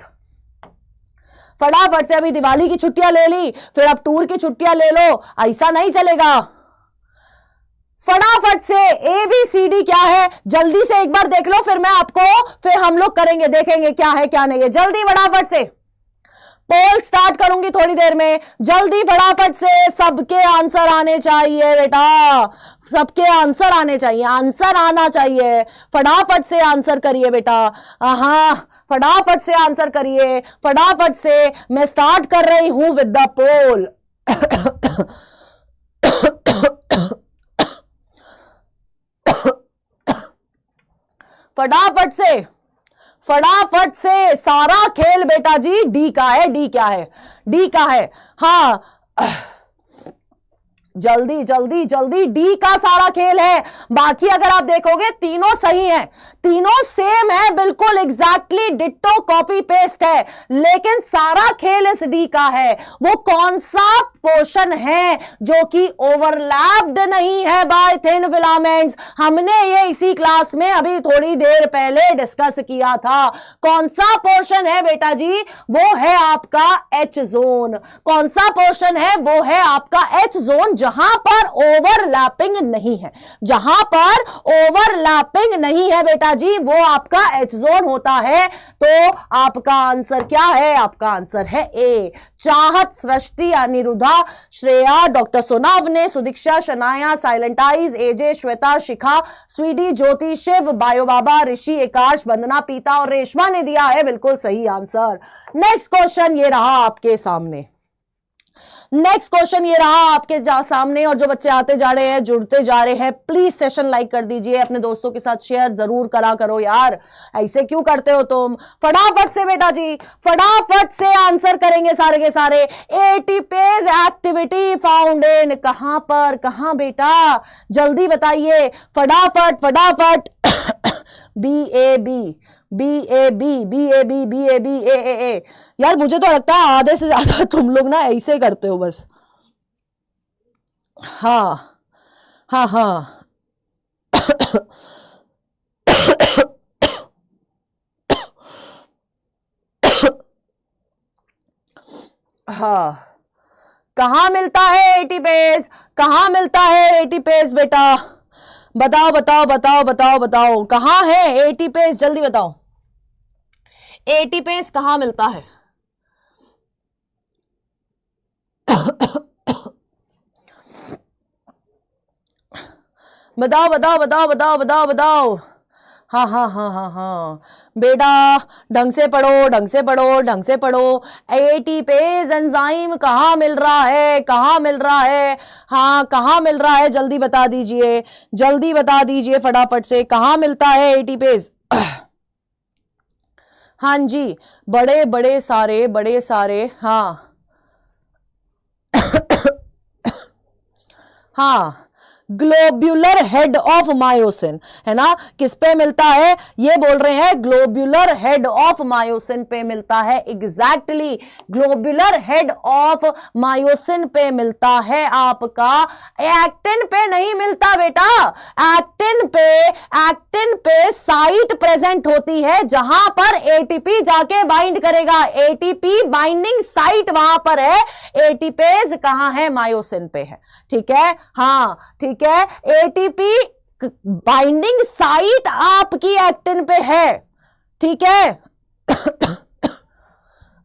फटाफट से। अभी दिवाली की छुट्टियां ले ली, फिर अब टूर की छुट्टियां ले लो, ऐसा नहीं चलेगा। फटाफट से ABCD क्या है जल्दी से एक बार देख लो, फिर हम लोग करेंगे, देखेंगे क्या है क्या नहीं है। जल्दी फटाफट से पोल स्टार्ट करूंगी थोड़ी देर में, जल्दी फटाफट से सबके आंसर आने चाहिए बेटा, सबके आंसर आने चाहिए, आंसर आना चाहिए। फटाफट से आंसर करिए बेटा, हाँ फटाफट से आंसर करिए, फटाफट से। मैं स्टार्ट कर रही हूं विद द पोल। फटाफट से सारा खेल बेटा जी डी का है, डी क्या है? डी का है, हाँ जल्दी जल्दी जल्दी, डी का सारा खेल है। बाकी अगर आप देखोगे तीनों सही हैं, तीनों सेम है, बिल्कुल एग्जैक्टली डिट्टो कॉपी पेस्ट है, लेकिन सारा खेल इस डी का है। वो कौन सा पोर्शन है जो कि ओवरलैप्ड नहीं है बाय थिन फिलामेंट्स? हमने ये इसी क्लास में अभी थोड़ी देर पहले डिस्कस किया था। कौन सा पोर्शन है बेटा जी? वो है आपका एच जोन। कौन सा पोर्शन है? वो है आपका एच जोन, जहां पर ओवरलैपिंग नहीं है, जहां पर ओवरलैपिंग नहीं है बेटा जी, वो आपका एच जोन होता है। तो आपका आंसर क्या है? आपका आंसर है A. Chahat, Srishti, Aniruddha, Shreya, doctor Sonawane, Sudiksha, Shanaya, silent eyes, AJ, Shweta, Shikha, Sweety, Jyoti, Shiv, bio Baba, Rishi, Akash, Vandana, Pita और रेशमा ने दिया है बिल्कुल सही आंसर। नेक्स्ट क्वेश्चन ये रहा आपके सामने, नेक्स्ट क्वेश्चन ये रहा आपके सामने। और जो बच्चे आते जा रहे हैं, जुड़ते जा रहे हैं, प्लीज सेशन लाइक कर दीजिए, अपने दोस्तों के साथ शेयर जरूर करा करो यार, ऐसे क्यों करते हो तुम? फटाफट से बेटा जी, फटाफट से आंसर करेंगे सारे के सारे। एटीपेज एक्टिविटी फाउंड इन, कहां पर, कहां बेटा? जल्दी बताइए फटाफट। BAB A। यार मुझे तो लगता है आधे से ज्यादा तुम लोग ना ऐसे करते हो बस। हाँ हाँ हाँ हाँ, कहाँ मिलता है एटीपेज? कहाँ मिलता है एटीपेज बेटा? बताओ कहाँ है एटीपेज? जल्दी बताओ, एटीपेज कहाँ मिलता है? बताओ। हाँ बेटा, ढंग से पढ़ो। एटीपेज एंजाइम कहाँ मिल रहा है? हाँ कहाँ मिल रहा है? जल्दी बता दीजिए फटाफट से, कहाँ मिलता है एटीपेज? हाँ जी, बड़े सारे हाँ हाँ, ग्लोब्यूलर हेड ऑफ मायोसिन है ना, किस पे मिलता है? ये बोल रहे हैं ग्लोब्यूलर हेड ऑफ मायोसिन पे मिलता है। Exactly globular head of myosin पे मिलता है आपका, एक्टिन पे नहीं मिलता बेटा। एक्टिन पे साइट प्रेजेंट होती है जहां पर एटीपी जाके बाइंड करेगा, एटीपी बाइंडिंग साइट वहां पर है। एटीपेज कहां है? मायोसिन पे है, ठीक है, हाँ ठीक है। एटीपी बाइंडिंग साइट आपकी एक्टिन पे है, ठीक है।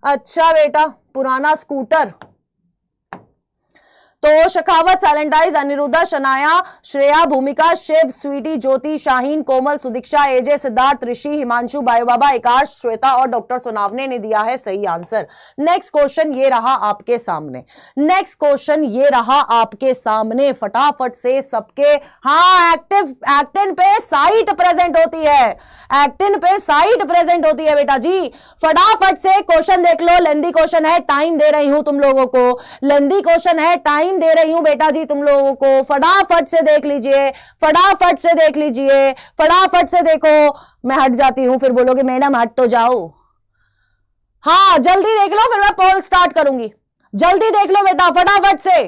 अच्छा बेटा, पुराना स्कूटर तो शखावत, सैलेंटाइज, अनिरुद्धा, शनाया, श्रेया, भूमिका, शिव, स्वीटी, ज्योति, शाहीन, कोमल, सुदीक्षा, एजे, सिद्धार्थ, ऋषि, हिमांशु, बायो बाबा, आकाश, श्वेता और डॉक्टर सोनावने ने दिया है सही आंसर। नेक्स्ट क्वेश्चन ये रहा आपके सामने, नेक्स्ट क्वेश्चन ये रहा आपके सामने, फटाफट से सबके, हाँ एक्टिन पे साइट प्रेजेंट होती है, एक्टिन पे साइट प्रेजेंट होती है बेटा जी। फटाफट से क्वेश्चन देख लो, लेंदी क्वेश्चन है, टाइम दे रही हूं तुम लोगों को, लेंदी क्वेश्चन है, टाइम दे रही हूं बेटा जी तुम लोगों को, फटाफट से देख लीजिए, फटाफट से देख लीजिए, फटाफट से देखो। मैं हट जाती हूं, फिर बोलोगे मैडम हट तो जाओ। हाँ जल्दी देख लो, फिर मैं पोल स्टार्ट करूंगी। जल्दी देख लो बेटा फटाफट से।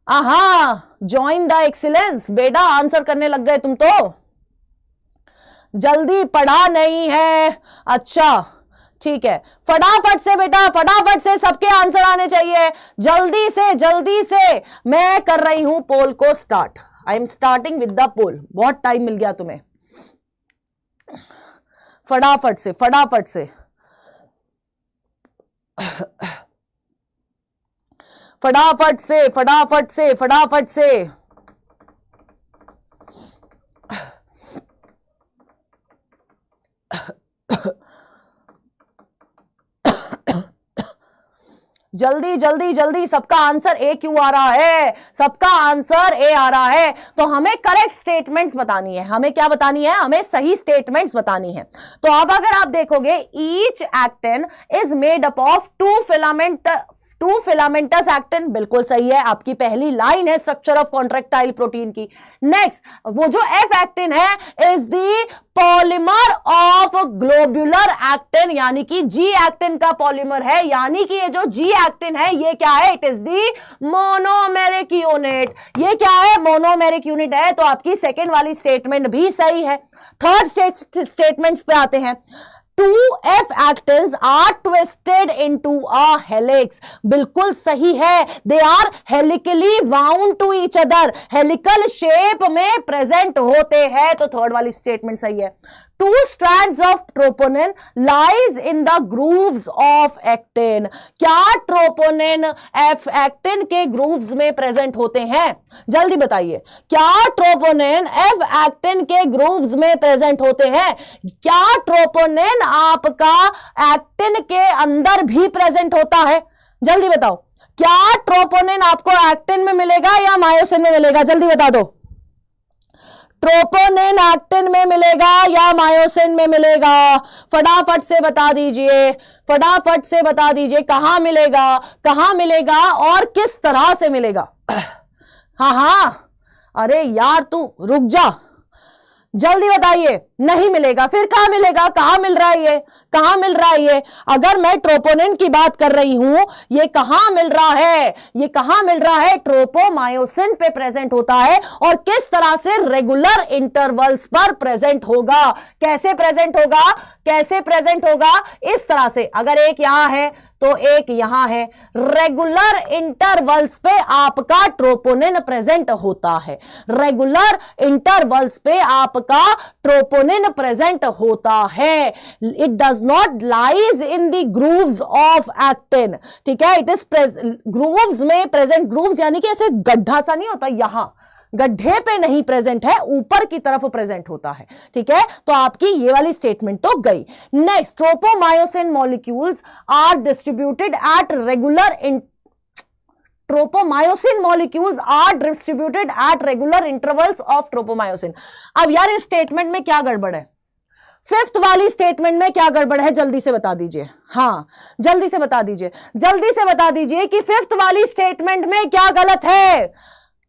आहा, ज्वाइन द एक्सीलेंस। बेटा आंसर करने लग गए तुम तो, जल्दी पढ़ा नहीं है। अच्छा ठीक है, फटाफट से बेटा, फटाफट से सबके आंसर आने चाहिए, जल्दी से जल्दी से। मैं कर रही हूं पोल को start, I am starting with the poll. बहुत टाइम मिल गया तुम्हें, फटाफट से फटाफट से फटाफट से फटाफट से फटाफट से। जल्दी जल्दी जल्दी, सबका आंसर ए क्यों आ रहा है? सबका आंसर ए आ रहा है। तो हमें करेक्ट स्टेटमेंट्स बतानी है, हमें क्या बतानी है? हमें सही स्टेटमेंट्स बतानी है। तो अब अगर आप देखोगे, each actin is made up of two filamentous actin, बिल्कुल सही है, आपकी पहली लाइन है स्ट्रक्चर ऑफ कॉन्ट्रैक्टाइल प्रोटीन की। नेक्स्ट, वो जो एफ एक्टिन है is the polymer of globular actin, यानी कि जी एक्टिन का पॉलीमर है, यानी कि ये जो जी एक्टिन है ये क्या है? It is the monomeric unit. ये क्या है? मोनोमेरिक यूनिट है। तो आपकी सेकेंड वाली स्टेटमेंट भी सही है। थर्ड स्टेटमेंट्स पे आते हैं। 2 F actins are twisted into a helix, बिल्कुल सही है, they are helically wound to each other, helical shape में प्रेजेंट होते हैं। तो थर्ड वाली स्टेटमेंट सही है। 2 strands of troponin lies in the grooves of actin, क्या ट्रोपोनिन एफ एक्टिन के ग्रूव्स में प्रेजेंट होते हैं? जल्दी बताइए, क्या ट्रोपोनिन एफ एक्टिन के ग्रूव्स में प्रेजेंट होते हैं? क्या ट्रोपोनिन आपका एक्टिन के अंदर भी प्रेजेंट होता है? जल्दी बताओ, क्या ट्रोपोनिन आपको एक्टिन में मिलेगा या मायोसिन में मिलेगा? जल्दी बता दो, ट्रोपोनिन एक्टिन में मिलेगा या मायोसिन में मिलेगा? फटाफट से बता दीजिए, फटाफट से बता दीजिए, कहां मिलेगा, कहां मिलेगा और किस तरह से मिलेगा? हाँ हाँ, अरे यार तू रुक जा, जल्दी बताइए। नहीं मिलेगा, फिर कहां मिलेगा? कहां मिल रहा है ये? कहां मिल रहा है ये? अगर मैं ट्रोपोनिन की बात कर रही हूं, ये कहां मिल रहा है? ये कहां मिल रहा है? ट्रोपोमायोसिन पे प्रेजेंट होता है। और किस तरह से? रेगुलर इंटरवल्स पर प्रेजेंट होगा। कैसे प्रेजेंट होगा? कैसे प्रेजेंट होगा? इस तरह से, अगर एक यहां है तो एक यहां है, रेगुलर इंटरवल्स पे आपका ट्रोपोनिन प्रेजेंट होता है। रेगुलर इंटरवल्स पे आपका ट्रोपोनिन प्रेजेंट होता है। It does not lies in the grooves of actin, ठीक है? इट इज ग्रूव्स में प्रेजेंट, ग्रूव्स यानी कि ऐसे गड्ढा सा नहीं होता, यहां गड्ढे पे नहीं प्रेजेंट है, ऊपर की तरफ प्रेजेंट होता है, ठीक है? तो आपकी ये वाली स्टेटमेंट तो गई। Next, tropomyosin molecules are distributed at regular tropomyosin molecules are distributed at regular intervals of tropomyosin. अब यार इस स्टेटमेंट में क्या गड़बड़ है? फिफ्थ वाली स्टेटमेंट में क्या गड़बड़ है? जल्दी से बता दीजिए। हाँ जल्दी से बता दीजिए, जल्दी से बता दीजिए कि फिफ्थ वाली स्टेटमेंट में क्या गलत है?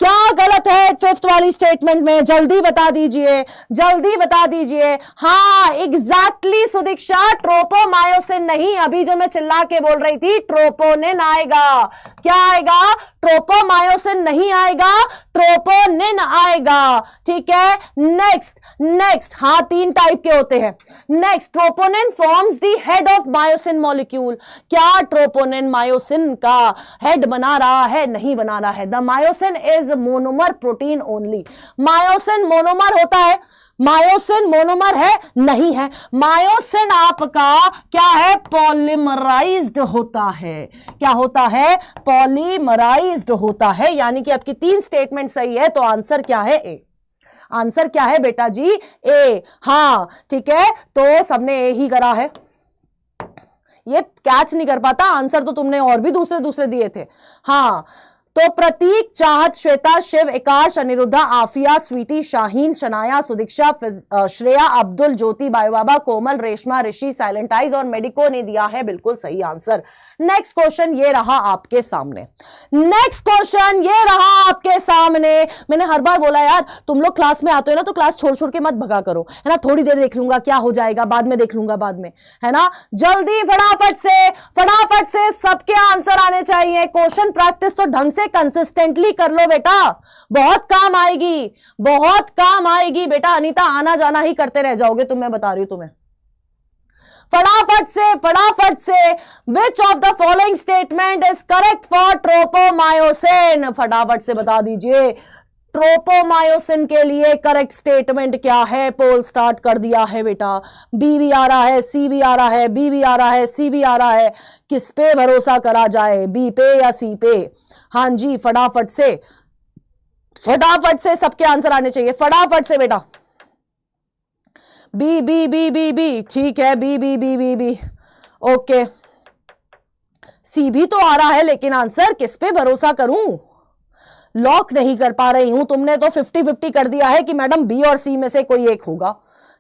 क्या गलत है फिफ्थ वाली स्टेटमेंट में? जल्दी बता दीजिए, जल्दी बता दीजिए। हाँ एग्जैक्टली सुदीक्षा, ट्रोपोमायोसिन नहीं, अभी जो मैं चिल्ला के बोल रही थी ट्रोपोनिन आएगा। क्या आएगा? ट्रोपोमायोसिन नहीं आएगा, ट्रोपोनिन आएगा, ठीक है? नेक्स्ट नेक्स्ट, हाँ 3 टाइप के होते हैं। Next, troponin forms the head of myosin molecule. क्या ट्रोपोनिन मायोसिन का हेड बना रहा है? नहीं बना रहा है। The myosin is monomer protein only. Myosin monomer होता है, मायोसिन मोनोमर है? नहीं है। मायोसिन आपका क्या है? पॉलीमराइज्ड होता है। क्या होता है? पॉलीमराइज्ड होता है। यानी कि आपकी 3 स्टेटमेंट सही है, तो आंसर क्या है? ए। आंसर क्या है बेटा जी? ए। हां ठीक है, तो सबने ए ही करा है। ये कैच नहीं कर पाता, आंसर तो तुमने और भी दूसरे दूसरे दिए थे। हां, तो प्रतीक, चाहत, श्वेता, शिव, आकाश, अनिरुद्धा, आफिया, स्वीटी, शाहीन, शनाया, सुदीक्षा, श्रेया, अब्दुल, ज्योति, बाबा, कोमल, रेशमा, ऋषि, साइलेंट आइज और मेडिको ने दिया है बिल्कुल सही आंसर। नेक्स्ट क्वेश्चन ये रहा आपके सामने। नेक्स्ट क्वेश्चन ये रहा आपके सामने। मैंने हर बार बोला यार, तुम लोग क्लास में आते हो ना तो क्लास छोड़ छोड़ के मत भगा करो, है ना। थोड़ी देर देख लूंगा क्या हो जाएगा, बाद में देख लूंगा बाद में, है ना। जल्दी फटाफट से सबके आंसर आने चाहिए। क्वेश्चन प्रैक्टिस तो ढंग से कंसिस्टेंटली कर लो बेटा, बहुत काम आएगी, बहुत काम आएगी बेटा। अनीता आना जाना ही करते रह जाओगे तुम, मैं बता रही हूं तुम्हें। फटाफट से विच of the following statement is correct for tropomyosin? फटाफट से बता दीजिए, ट्रोपोमायोसिन के लिए करेक्ट स्टेटमेंट क्या है? पोल स्टार्ट कर दिया है बेटा। बी भी आ रहा है, सी भी आ रहा है, बी भी आ रहा है, सी भी आ रहा है। किस पे भरोसा करा जाए, बी पे या सी पे? हां जी, फटाफट से सबके आंसर आने चाहिए, फटाफट से बेटा। B B B B B, ठीक है, B B B B B, okay. C भी तो आ रहा है, लेकिन आंसर किस पे भरोसा करूं? लॉक नहीं कर पा रही हूं। तुमने तो 50-50 कर दिया है कि मैडम बी और सी में से कोई एक होगा,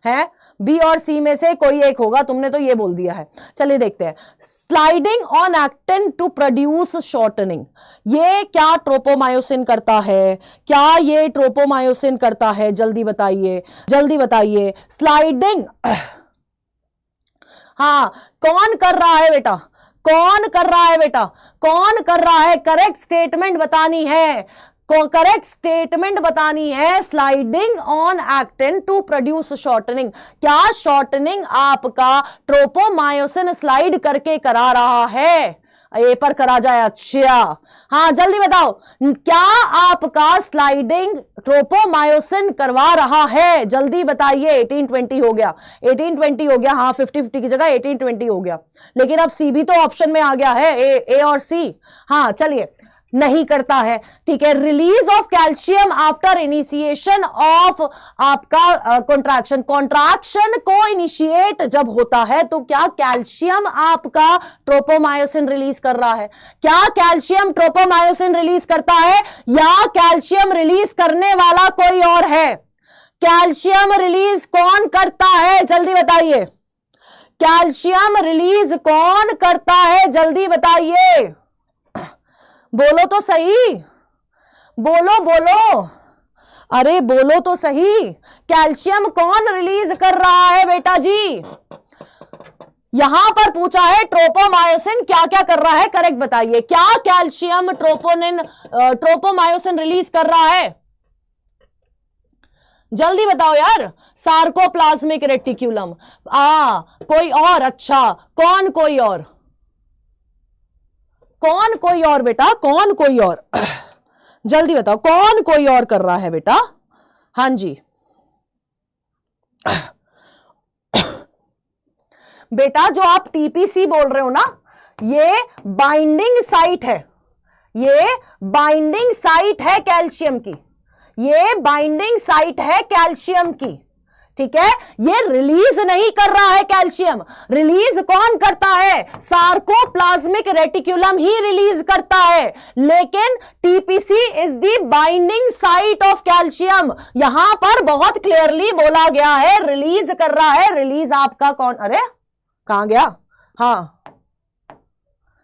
है बी और सी में से कोई एक होगा, तुमने तो ये बोल दिया है। चलिए देखते हैं। Sliding on actin to produce shortening, ये क्या ट्रोपोमायोसिन करता है? क्या ये ट्रोपोमायोसिन करता है? जल्दी बताइए, जल्दी बताइए। स्लाइडिंग, हाँ, कौन कर रहा है बेटा? कौन कर रहा है बेटा? कौन कर रहा है? करेक्ट स्टेटमेंट बतानी है, करेक्ट स्टेटमेंट बतानी है। Sliding on actin to produce shortening, क्या शॉर्टनिंग आपका ट्रोपोमायोसिन स्लाइड करके करा रहा है? ए पर करा जाए, अच्छा। हाँ जल्दी बताओ, क्या आपका स्लाइडिंग ट्रोपोमायोसिन करवा रहा है? जल्दी बताइए। 18-20 हो गया, 18-20 हो गया। हाँ 50-50 की जगह 18-20 हो गया, लेकिन अब सी भी तो ऑप्शन में आ गया है, ए और सी। हाँ चलिए, नहीं करता है, ठीक है। Release of calcium after initiation of आपका कॉन्ट्रैक्शन को इनिशिएट जब होता है तो क्या कैल्शियम आपका ट्रोपोमायोसिन रिलीज कर रहा है? क्या कैल्शियम ट्रोपोमायोसिन रिलीज करता है या कैल्शियम रिलीज करने वाला कोई और है? कैल्शियम रिलीज कौन करता है? जल्दी बताइए। कैल्शियम रिलीज कौन करता है? जल्दी बताइए, बोलो तो सही, बोलो, अरे बोलो तो सही। कैल्शियम कौन रिलीज कर रहा है बेटा जी? यहां पर पूछा है ट्रोपोमायोसिन क्या क्या कर रहा है, करेक्ट बताइए। क्या कैल्शियम ट्रोपोमायोसिन रिलीज कर रहा है? जल्दी बताओ यार। सार्कोप्लाज्मिक रेटिक्यूलम, कोई और? अच्छा, कौन कोई और? कौन कोई और बेटा? कौन कोई और? जल्दी बताओ, कौन कोई और कर रहा है बेटा? हां जी बेटा, जो आप टीपीसी बोल रहे हो ना, ये बाइंडिंग साइट है, ये बाइंडिंग साइट है कैल्शियम की, ये बाइंडिंग साइट है कैल्शियम की, ठीक है। ये रिलीज नहीं कर रहा है कैल्शियम, रिलीज कौन करता है? सार्कोप्लाज्मिक रेटिक्यूलम ही रिलीज करता है, लेकिन TPC is the binding site of calcium. यहां पर बहुत क्लियरली बोला गया है रिलीज कर रहा है। रिलीज आपका कौन? अरे कहां गया? हाँ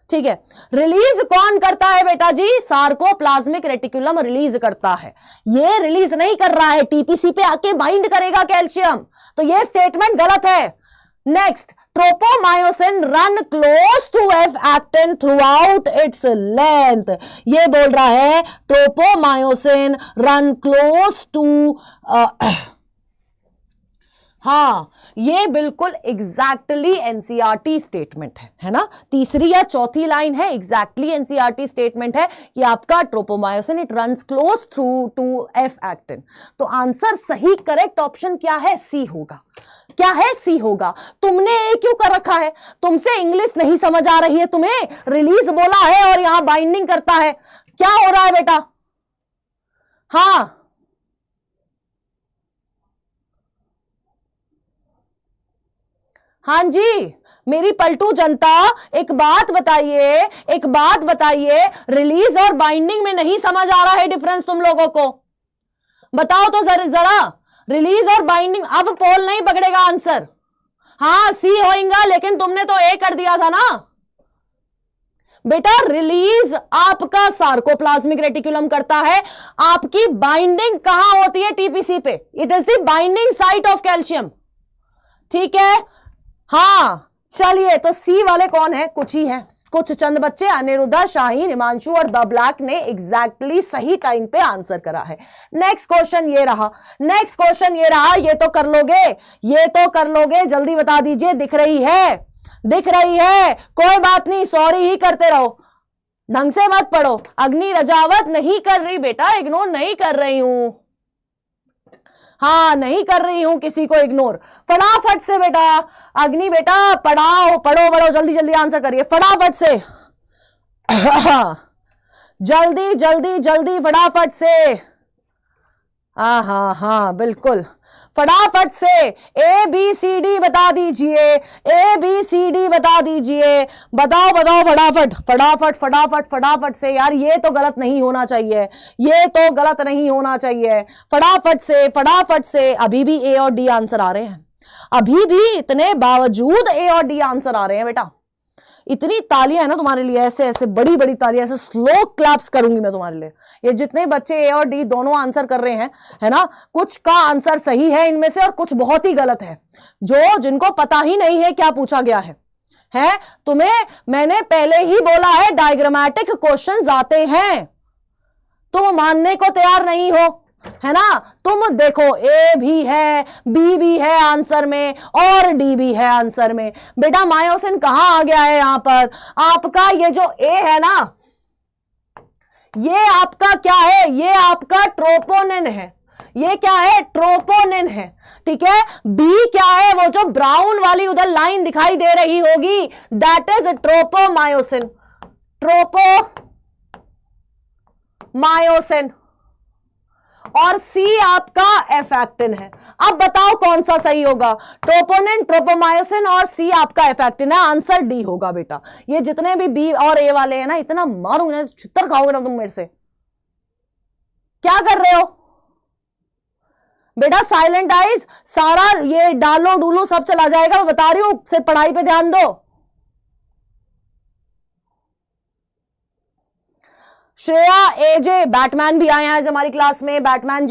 ठीक है, रिलीज कौन करता है बेटा जी? सार्कोप्लाज्मिक रेटिकुलम रिलीज करता है, ये रिलीज नहीं कर रहा है, टीपीसी पे आके बाइंड करेगा कैल्शियम, तो ये स्टेटमेंट गलत है। Next, tropomyosin run close to F actin throughout its length, ये बोल रहा है ट्रोपोमायोसिन रन क्लोज टू हाँ, ये बिल्कुल एग्जैक्टली एनसीईआरटी स्टेटमेंट है ना। तीसरी या चौथी लाइन है, एग्जैक्टली एनसीईआरटी स्टेटमेंट है कि आपका tropomyosin it runs close through to F actin. तो आंसर सही करेक्ट ऑप्शन क्या है? सी होगा। क्या है? सी होगा। तुमने ए क्यों कर रखा है? तुमसे इंग्लिश नहीं समझ आ रही है तुम्हें? रिलीज बोला है और यहां बाइंडिंग करता है, क्या हो रहा है बेटा? हाँ हाँ जी मेरी पलटू जनता, एक बात बताइए, एक बात बताइए, रिलीज और बाइंडिंग में नहीं समझ आ रहा है डिफरेंस तुम लोगों को? बताओ तो जरा रिलीज और बाइंडिंग। अब पोल नहीं पकड़ेगा आंसर। हाँ सी होएगा, लेकिन तुमने तो ए कर दिया था ना बेटा। रिलीज आपका सार्कोप्लाज्मिक रेटिकुलम करता है, आपकी बाइंडिंग कहां होती है? टीपीसी पे। It is the binding site of calcium, ठीक है। हाँ चलिए, तो सी वाले कौन है? कुछ ही है, कुछ चंद बच्चे, अनिरुद्धा, शाहीन, हिमांशु और द ब्लैक ने एग्जैक्टली सही टाइम पे आंसर करा है। नेक्स्ट क्वेश्चन ये रहा, नेक्स्ट क्वेश्चन ये रहा, ये तो कर लोगे, ये तो कर लोगे, जल्दी बता दीजिए। दिख रही है? दिख रही है? कोई बात नहीं, सॉरी ही करते रहो, ढंग से मत पढ़ो। अग्नि रजावत नहीं कर रही बेटा, इग्नोर नहीं कर रही हूं। हाँ नहीं कर रही हूं किसी को इग्नोर। फटाफट से बेटा, अग्नि बेटा पढ़ाओ, पढ़ो पढ़ो, जल्दी जल्दी आंसर करिए फटाफट से। जल्दी जल्दी जल्दी फटाफट से। हाँ हाँ बिल्कुल, फटाफट से ए बी सी डी बता दीजिए, ए बी सी डी बता दीजिए, बताओ बताओ फटाफट फटाफट फटाफट फटाफट से। यार ये तो गलत नहीं होना चाहिए, ये तो गलत नहीं होना चाहिए। फटाफट से फटाफट से। अभी भी ए और डी आंसर आ रहे हैं, अभी भी इतने बावजूद ए और डी आंसर आ रहे हैं बेटा। इतनी तालियां है ना तुम्हारे लिए, ऐसे ऐसे बड़ी बड़ी तालियां, ऐसे स्लो क्लैप्स करूंगी मैं तुम्हारे लिए। ये जितने बच्चे ए और डी दोनों आंसर कर रहे हैं, है ना, कुछ का आंसर सही है इनमें से और कुछ बहुत ही गलत है, जो जिनको पता ही नहीं है क्या पूछा गया है। तुम्हें मैंने पहले ही बोला है डायग्रामेटिक क्वेश्चंस आते हैं, तुम मानने को तैयार नहीं हो, है ना। तुम देखो ए भी है, बी भी है आंसर में और डी भी है आंसर में। बेटा मायोसिन कहां आ गया है यहां पर? आपका ये जो ए है ना, ये आपका क्या है? ये आपका ट्रोपोनिन है। ये क्या है? ट्रोपोनिन है, ठीक है। बी क्या है? वो जो ब्राउन वाली उधर लाइन दिखाई दे रही होगी, दैट इज ट्रोपोमायोसिन, ट्रोपोमायोसिन। और सी आपका एफ एक्टिन है। अब बताओ कौन सा सही होगा? ट्रोपोनिन, ट्रोपोमायोसिन और सी आपका एफ एक्टिन है। आंसर डी होगा बेटा। ये जितने भी बी और ए वाले हैं ना, इतना मारूंगा, छुत्तर खाओगे ना तुम मेरे से। क्या कर रहे हो बेटा? साइलेंट आइज, सारा ये डालो डूलो सब चला जाएगा, मैं बता रही हूं, सिर्फ पढ़ाई पे ध्यान दो। श्रेया एजे, बैटमैन भी आए हैं आज हमारी क्लास में। बैटमैन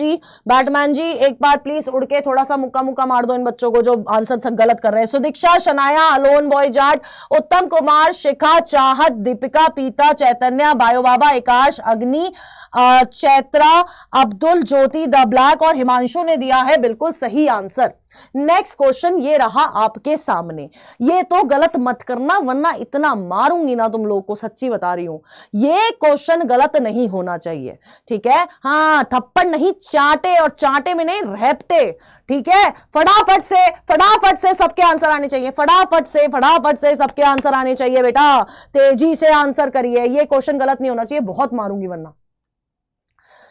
जी एक बार प्लीज उड़ के थोड़ा सा मुक्का मुक्का मार दो इन बच्चों को जो आंसर गलत कर रहे हैं। सुदीक्षा, शनाया, अलोन बॉय जाट, उत्तम कुमार, शिखा, चाहत, दीपिका, पीता, चैतन्य, बायो बाबा, आकाश, अग्नि, चैत्रा, अब्दुल, ज्योति, द ब्लैक और हिमांशु ने दिया है बिल्कुल सही आंसर। नेक्स्ट क्वेश्चन ये रहा आपके सामने, ये तो गलत मत करना वरना इतना मारूंगी ना तुम लोगों को, सच्ची बता रही हूं। ये क्वेश्चन गलत नहीं होना चाहिए, ठीक है। हाँ थप्पड़ नहीं, चाटे, और चाटे में नहीं रेपटे, ठीक है। फटाफट से सबके आंसर आने चाहिए, फटाफट से सबके आंसर आने चाहिए बेटा। तेजी से आंसर करिए, ये क्वेश्चन गलत नहीं होना चाहिए, बहुत मारूंगी वरना।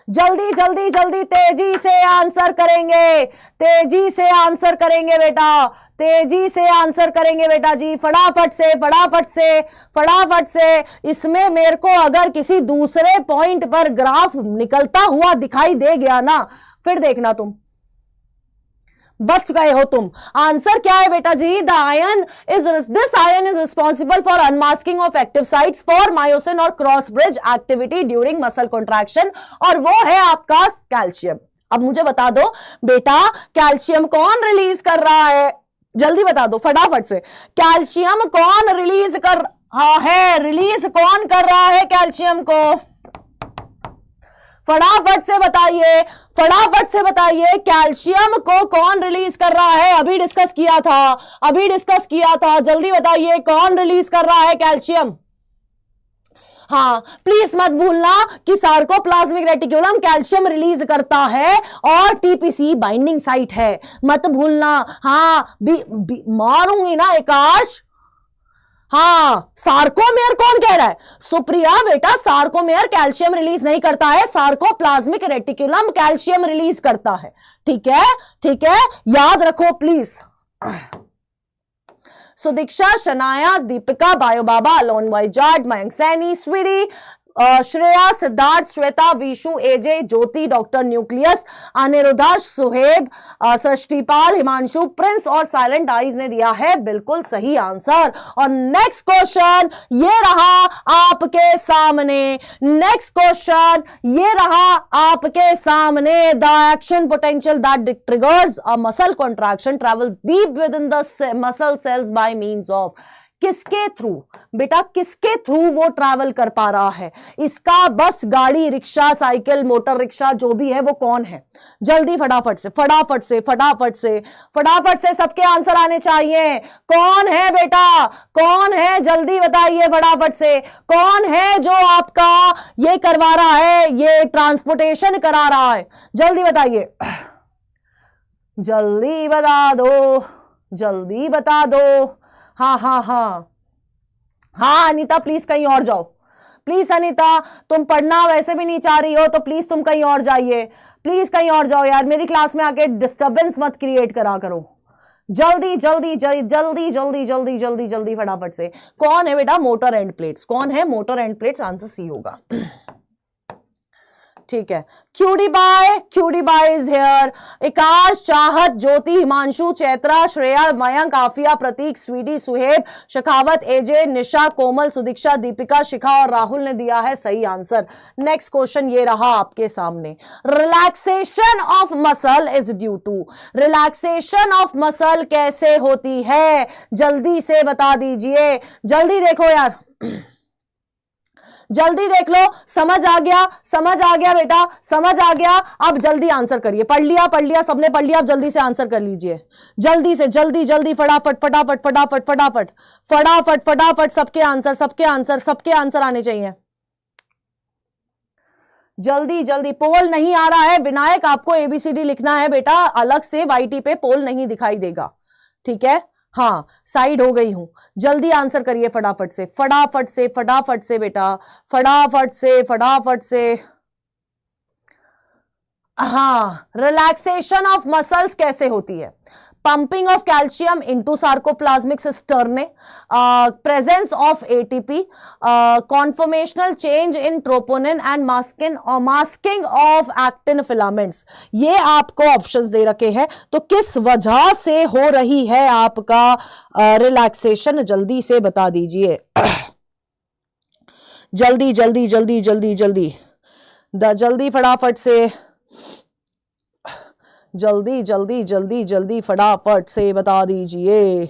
जल्दी जल्दी जल्दी तेजी से आंसर करेंगे, तेजी से आंसर करेंगे बेटा, तेजी से आंसर करेंगे बेटा जी। फटाफट से। इसमें मेरे को अगर किसी दूसरे पॉइंट पर ग्राफ निकलता हुआ दिखाई दे गया ना, फिर देखना तुम बच गए हो तुम। आंसर क्या है बेटा जी? This ion is responsible for unmasking of active sites for myosin और cross bridge activity during muscle contraction, और वो है आपका कैल्शियम। अब मुझे बता दो बेटा, कैल्शियम कौन रिलीज कर रहा है? जल्दी बता दो फटाफट से, कैल्शियम कौन रिलीज कर रहा है? रिलीज कौन कर रहा है कैल्शियम को? फटाफट से बताइए, फटाफट से बताइए, कैल्शियम को कौन रिलीज कर रहा है? अभी डिस्कस किया था, अभी डिस्कस किया था, जल्दी बताइए कौन रिलीज कर रहा है कैल्शियम? हाँ, प्लीज मत भूलना कि सार्कोप्लाज्मिक रेटिकुलम कैल्शियम रिलीज करता है और टीपीसी बाइंडिंग साइट है, मत भूलना। हाँ, मारूंगी ना आकाश। हाँ, सार्कोमेयर कौन कह रहा है? सुप्रिया बेटा, सार्कोमेयर कैल्शियम रिलीज नहीं करता है, सार्कोप्लाज्मिक रेटिकुलम कैल्शियम रिलीज करता है। ठीक है, ठीक है, याद रखो please. Sudiksha, Shanaya, Deepika, bio baba, alone wizard, Mayank Saini, Sweety, Shreya, Siddharth, Shweta, Vishu, AJ, Jyoti, doctor nucleus, Aniruddha, Suhaib, Srishtipal, Himanshu, prince और साइलेंट आइज ने दिया है बिल्कुल सही आंसर। और नेक्स्ट क्वेश्चन ये रहा आपके सामने, नेक्स्ट क्वेश्चन ये रहा आपके सामने। The action potential that triggers a muscle contraction travels deep with in the muscle cells by means of. किसके थ्रू बेटा, किसके थ्रू वो ट्रैवल कर पा रहा है? इसका बस, गाड़ी, रिक्शा, साइकिल, मोटर रिक्शा जो भी है वो कौन है? जल्दी फटाफट से, फटाफट से, फटाफट से, फटाफट से सबके आंसर आने चाहिए। कौन है बेटा, कौन है? जल्दी बताइए फटाफट से, कौन है जो आपका ये करवा रहा है, ये ट्रांसपोर्टेशन करा रहा है? जल्दी बताइए, जल्दी बता दो, जल्दी बता दो। हाँ हाँ हाँ हाँ अनीता, प्लीज कहीं और जाओ, प्लीज अनीता, तुम पढ़ना वैसे भी नहीं चाह रही हो तो प्लीज तुम कहीं और जाइए, प्लीज कहीं और जाओ यार, मेरी क्लास में आके डिस्टर्बेंस मत क्रिएट करा करो। जल्दी जल्दी जल्दी जल्दी जल्दी जल्दी जल्दी जल्दी फटाफट से। कौन है बेटा मोटर एंड प्लेट्स? कौन है motor end plates? Answer C होगा। ठीक है, cutie bye is here. Akash, Chahat, Jyoti, Himanshu, Chaitra, Shreya, Mayank, Aafia, प्रतीक, स्वीटी, सुहेब, शेखावत, एजे, निशा, कोमल, सुदीक्षा, दीपिका, शिखा और राहुल ने दिया है सही आंसर। नेक्स्ट क्वेश्चन ये रहा आपके सामने। Relaxation of muscle is due to. Relaxation of muscle कैसे होती है? जल्दी से बता दीजिए, जल्दी देखो यार, जल्दी देख लो। समझ आ गया, समझ आ गया बेटा, समझ आ गया। अब जल्दी आंसर करिए। पढ़ लिया, सबने पढ़ लिया, अब जल्दी से आंसर कर लीजिए, जल्दी से, जल्दी जल्दी, फटाफट फटाफट फटाफट फटाफट फटाफट फटाफट। सबके आंसर, सबके आंसर, सबके आंसर आने चाहिए, जल्दी जल्दी। पोल नहीं आ रहा है विनायक, आपको एबीसीडी लिखना है बेटा, अलग से वाईटी पे पोल नहीं दिखाई देगा। ठीक है, हाँ, साइड हो गई हूं। जल्दी आंसर करिए फटाफट से, फटाफट से, फटाफट से बेटा, फटाफट से, फटाफट से। हाँ, रिलैक्सेशन ऑफ मसल्स कैसे होती है? pumping of calcium into sarcoplasmic cistern, presence of ATP, conformational change in troponin and masking of actin filaments। ये आपको ऑप्शंस दे रखे हैं, तो किस वजह से हो रही है आपका रिलैक्सेशन? जल्दी से बता दीजिए, जल्दी जल्दी जल्दी जल्दी जल्दी जल्दी फटाफट से, जल्दी जल्दी जल्दी जल्दी फटाफट से बता दीजिए,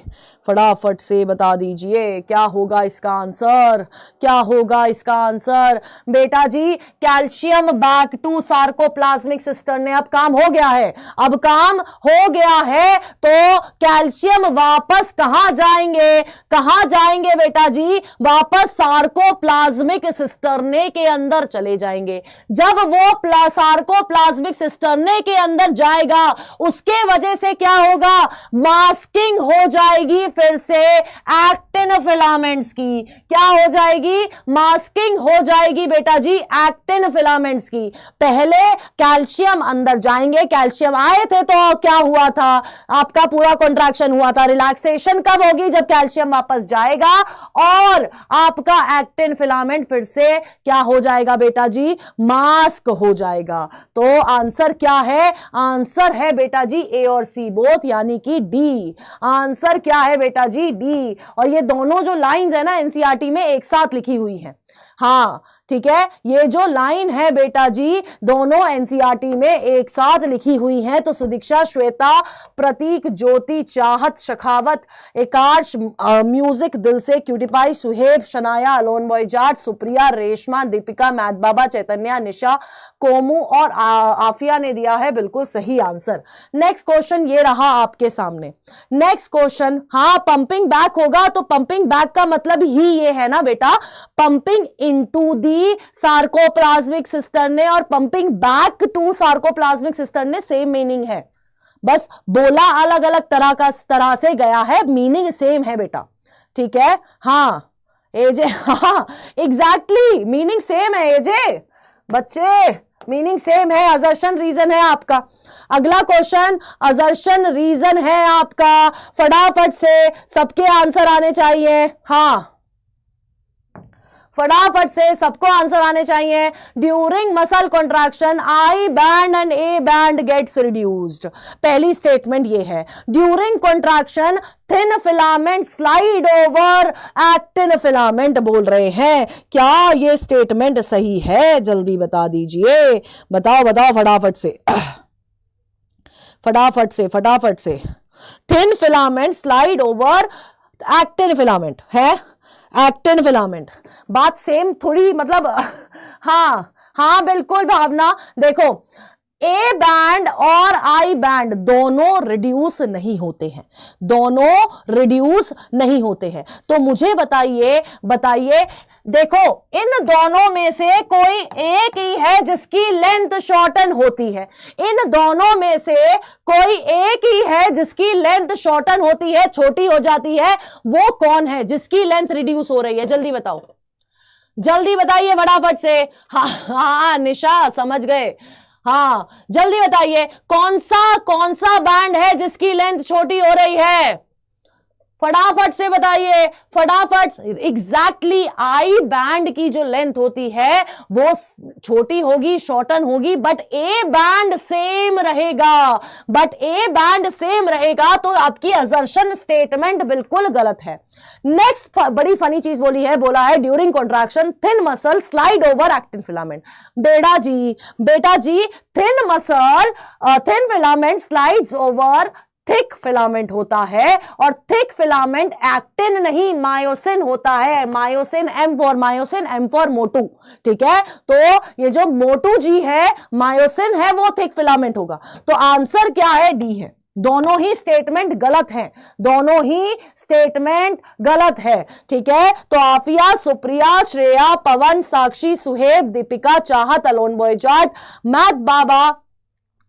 फटाफट से बता दीजिए क्या होगा इसका आंसर, क्या होगा इसका आंसर? बेटा जी, calcium back to sarcoplasmic system ने अब काम हो गया है, अब काम हो गया है, तो कैल्शियम वापस कहां जाएंगे? कहां जाएंगे बेटा जी? वापस सार्कोप्लाज्मिक सिस्टर्ने के अंदर चले जाएंगे। जब वो सार्कोप्लाज्मिक सिस्टर्ने के अंदर जाएगा, उसके वजह से क्या होगा? मास्किंग हो जाएगी फिर से एक्टिन फिलामेंट्स की। क्या हो जाएगी? मास्किंग हो जाएगी बेटा जी एक्टिन फिलामेंट्स की। पहले कैल्शियम अंदर जाएंगे, कैल्शियम आए थे तो क्या हुआ था? आपका पूरा कॉन्ट्रैक्शन हुआ था। रिलैक्सेशन कब होगी? जब कैल्शियम वापस जाएगा और आपका एक्टिन फिलामेंट फिर से क्या हो जाएगा बेटा जी? मास्क हो जाएगा। तो आंसर क्या है? आंसर है बेटा जी ए और सी बोथ, यानी कि डी। आंसर क्या है बेटा जी? डी। और ये दोनों जो लाइंस है ना एनसीईआरटी में एक साथ लिखी हुई हैं। हाँ, ठीक है, ये जो लाइन है बेटा जी दोनों एनसीईआरटी में एक साथ लिखी हुई हैं, तो सुदीक्षा, श्वेता, प्रतीक, ज्योति, चाहत, शखावत, एकाश, म्यूजिक, दिल से, cutie pie, Suhaib, Shanaya, alone boy Jat, Supriya, Reshma, Deepika, math Baba, Chaitanya, Nisha, Komu और आफिया ने दिया है बिल्कुल सही आंसर। नेक्स्ट क्वेश्चन ये रहा आपके सामने। नेक्स्ट क्वेश्चन, हाँ पंपिंग बैक होगा, तो पंपिंग बैक का मतलब ही ये है ना बेटा, pumping into the sarcoplasmic cisternae और pumping back to sarcoplasmic cisternae same meaning है, बस बोला अलग अलग तरह से गया है, मीनिंग सेम है बेटा, ठीक है। हाँ एजे, हाँ एग्जैक्टली मीनिंग सेम है एजे, बच्चे मीनिंग सेम है, असर्शन रीजन है आपका। अगला क्वेश्चन असर्शन रीजन है आपका, फटाफट से सबके आंसर आने चाहिए, हाँ फटाफट से सबको आंसर आने चाहिए। During muscle contraction I band and A band gets reduced, पहली स्टेटमेंट ये है, during contraction thin filament slide over actin filament बोल रहे हैं, क्या ये स्टेटमेंट सही है? जल्दी बता दीजिए, बताओ बताओ फटाफट से फटाफट से फटाफट से। Thin filament slide over actin filament है, एक्टिन फिलामेंट, बात सेम थोड़ी मतलब हाँ बिल्कुल भावना, देखो ए बैंड और आई बैंड दोनों रिड्यूस नहीं होते हैं, दोनों रिड्यूस नहीं होते हैं, तो मुझे बताइए देखो इन दोनों में से कोई एक ही है जिसकी लेंथ शॉर्टन होती है, इन दोनों में से कोई एक ही है जिसकी लेंथ शॉर्टन होती है, छोटी हो जाती है, वो कौन है जिसकी लेंथ रिड्यूस हो रही है? जल्दी बताओ, जल्दी बताइए फटाफट से। हाँ निशा समझ गए, हाँ जल्दी बताइए कौन सा बैंड है जिसकी लेंथ छोटी हो रही है? फटाफट से बताइए, फटाफट। एग्जैक्टली आई बैंड की जो लेंथ होती है वो छोटी होगी, शॉर्टन होगी, बट ए बैंड सेम रहेगा, तो आपकी असर्शन स्टेटमेंट बिल्कुल गलत है। नेक्स्ट बड़ी फनी चीज बोला है during contraction thin muscle slide over actin filament. बेटा जी thin filament slides over thick filament होता है, और थिक फिलामेंट एक्टिन नहीं मायोसिन होता है, मायोसिन एम फॉर मोटू, ठीक है। तो ये जो मोटू जी है मायोसिन है वो थिक फिलामेंट होगा, तो आंसर क्या है? डी है। दोनों ही स्टेटमेंट गलत है, ठीक है। तो आफिया, सुप्रिया, श्रेया, पवन, साक्षी, सुहेब, दीपिका, चाहत, अलोन बॉय जाट, मैथ बाबा,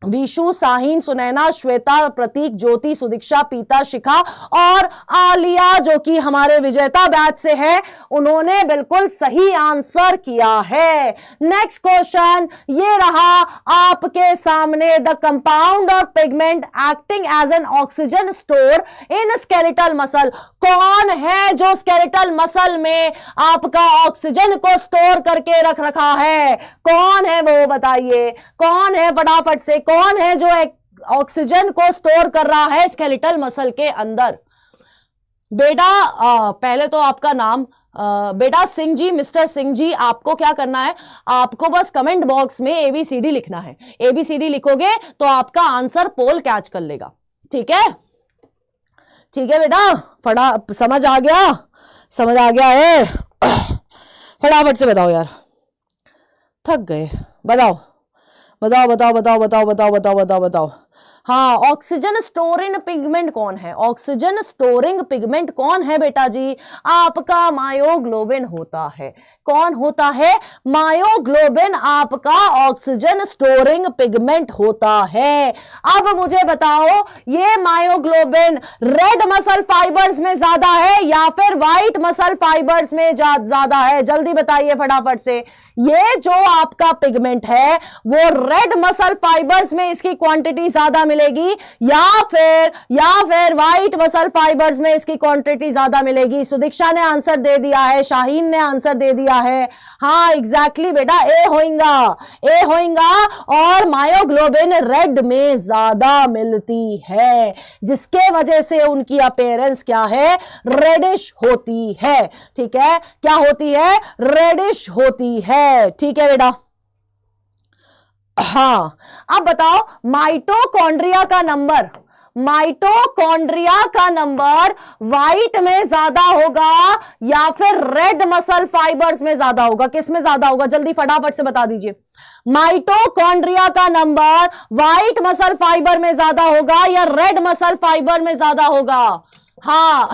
विशु, साहिन, सुनैना, श्वेता, प्रतीक, ज्योति, सुदीक्षा, पीता, शिखा और आलिया जो कि हमारे विजेता बैच से है, उन्होंने बिल्कुल सही आंसर किया है। नेक्स्ट क्वेश्चन ये रहा आपके सामने, the compound or pigment acting as an oxygen store in skeletal muscle. कौन है जो स्केलेटल मसल में आपका ऑक्सीजन को स्टोर करके रख रखा है? कौन है वो बताइए, कौन है? फटाफट से कौन है जो ऑक्सीजन को स्टोर कर रहा है स्केलेटल मसल के अंदर? बेटा पहले तो आपका नाम बेटा सिंह जी, मिस्टर सिंह जी, आपको क्या करना है, आपको बस कमेंट बॉक्स में ABCD लिखना है। ABCD लिखोगे तो आपका आंसर पोल कैच कर लेगा, ठीक है? ठीक है बेटा, समझ आ गया है। फटाफट से बताओ यार, थक गए, बताओ। हाँ, ऑक्सीजन स्टोरिंग पिगमेंट कौन है? ऑक्सीजन स्टोरिंग पिगमेंट कौन है बेटा जी? आपका मायोग्लोबिन होता है। कौन होता है? मायोग्लोबिन आपका ऑक्सीजन स्टोरिंग पिगमेंट होता है। अब मुझे बताओ ये मायोग्लोबिन रेड मसल फाइबर्स में ज्यादा है या फिर व्हाइट मसल फाइबर्स में ज्यादा है? जल्दी बताइए फटाफट से। ये जो आपका पिगमेंट है वो रेड मसल फाइबर्स में इसकी क्वांटिटी ज्यादा ज्यादा मिलेगी या फिर व्हाइट मसल फाइबर्स में इसकी क्वांटिटी ज्यादा मिलेगी? सुदीक्षा ने आंसर दे दिया है, शाहीन ने आंसर दे दिया है। हाँ एग्जैक्टली बेटा, ए होएगा और मायोग्लोबिन रेड में ज्यादा मिलती है, जिसके वजह से उनकी अपीयरेंस क्या है? रेडिश होती है। ठीक है, क्या होती है? रेडिश होती है। ठीक है बेटा। हाँ अब बताओ, माइटोकॉन्ड्रिया का नंबर व्हाइट में ज्यादा होगा या फिर रेड मसल फाइबर्स में ज्यादा होगा? किस में ज्यादा होगा? जल्दी फटाफट से बता दीजिए। माइटोकॉन्ड्रिया का नंबर व्हाइट मसल फाइबर में ज्यादा होगा या रेड मसल फाइबर में ज्यादा होगा? हाँ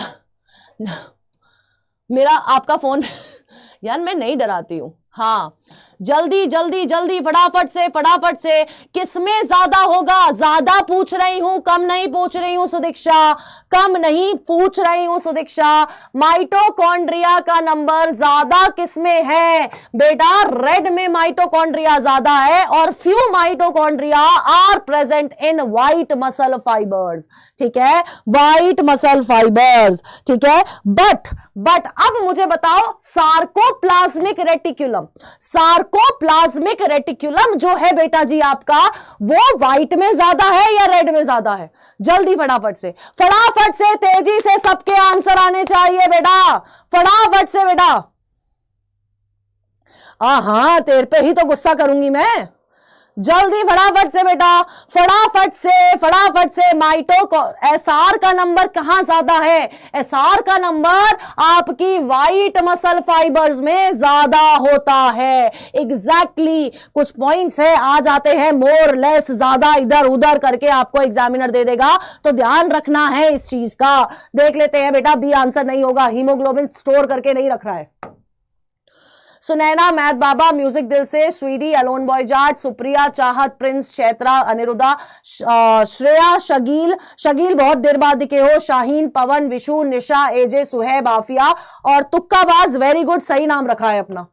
मेरा आपका फोन यार मैं नहीं डराती हूं। हाँ जल्दी फटाफट से किसमें ज्यादा होगा? ज्यादा पूछ रही हूं, कम नहीं पूछ रही हूं सुदीक्षा, माइटोकॉन्ड्रिया का नंबर ज्यादा किसमें है बेटा? रेड में माइटोकॉन्ड्रिया ज्यादा है और few mitochondria are present in white muscle fibres. ठीक है, व्हाइट मसल फाइबर्स। ठीक है, बट अब मुझे बताओ, सार्कोप्लाज्मिक रेटिक्यूलम जो है बेटा जी आपका, वो व्हाइट में ज्यादा है या रेड में ज्यादा है? जल्दी फटाफट से तेजी से सबके आंसर आने चाहिए बेटा, फटाफट से बेटा। हाँ तेरे पे ही तो गुस्सा करूंगी मैं। जल्दी फटाफट से बेटा, फटाफट से एसआर का नंबर कहां ज्यादा है? एसआर का नंबर आपकी व्हाइट मसल फाइबर्स में ज्यादा होता है। एग्जैक्टली कुछ पॉइंट्स है आ जाते हैं मोर लेस, ज्यादा इधर उधर करके आपको एग्जामिनर दे देगा, तो ध्यान रखना है इस चीज का। देख लेते हैं बेटा, बी आंसर नहीं होगा, हीमोग्लोबिन स्टोर करके नहीं रख रहा है। सुनैना, मैथ बाबा, म्यूजिक दिल से, स्वीडी, अलोन बॉय जाट, सुप्रिया, चाहत, प्रिंस, चैत्रा, अनिरुद्धा, श्रेया, शगील बहुत देर बाद दिखे हो, शाहीन, पवन, विशु, निशा, एजे, सुहैब, आफिया और तुक्काबाज। वेरी गुड, सही नाम रखा है अपना।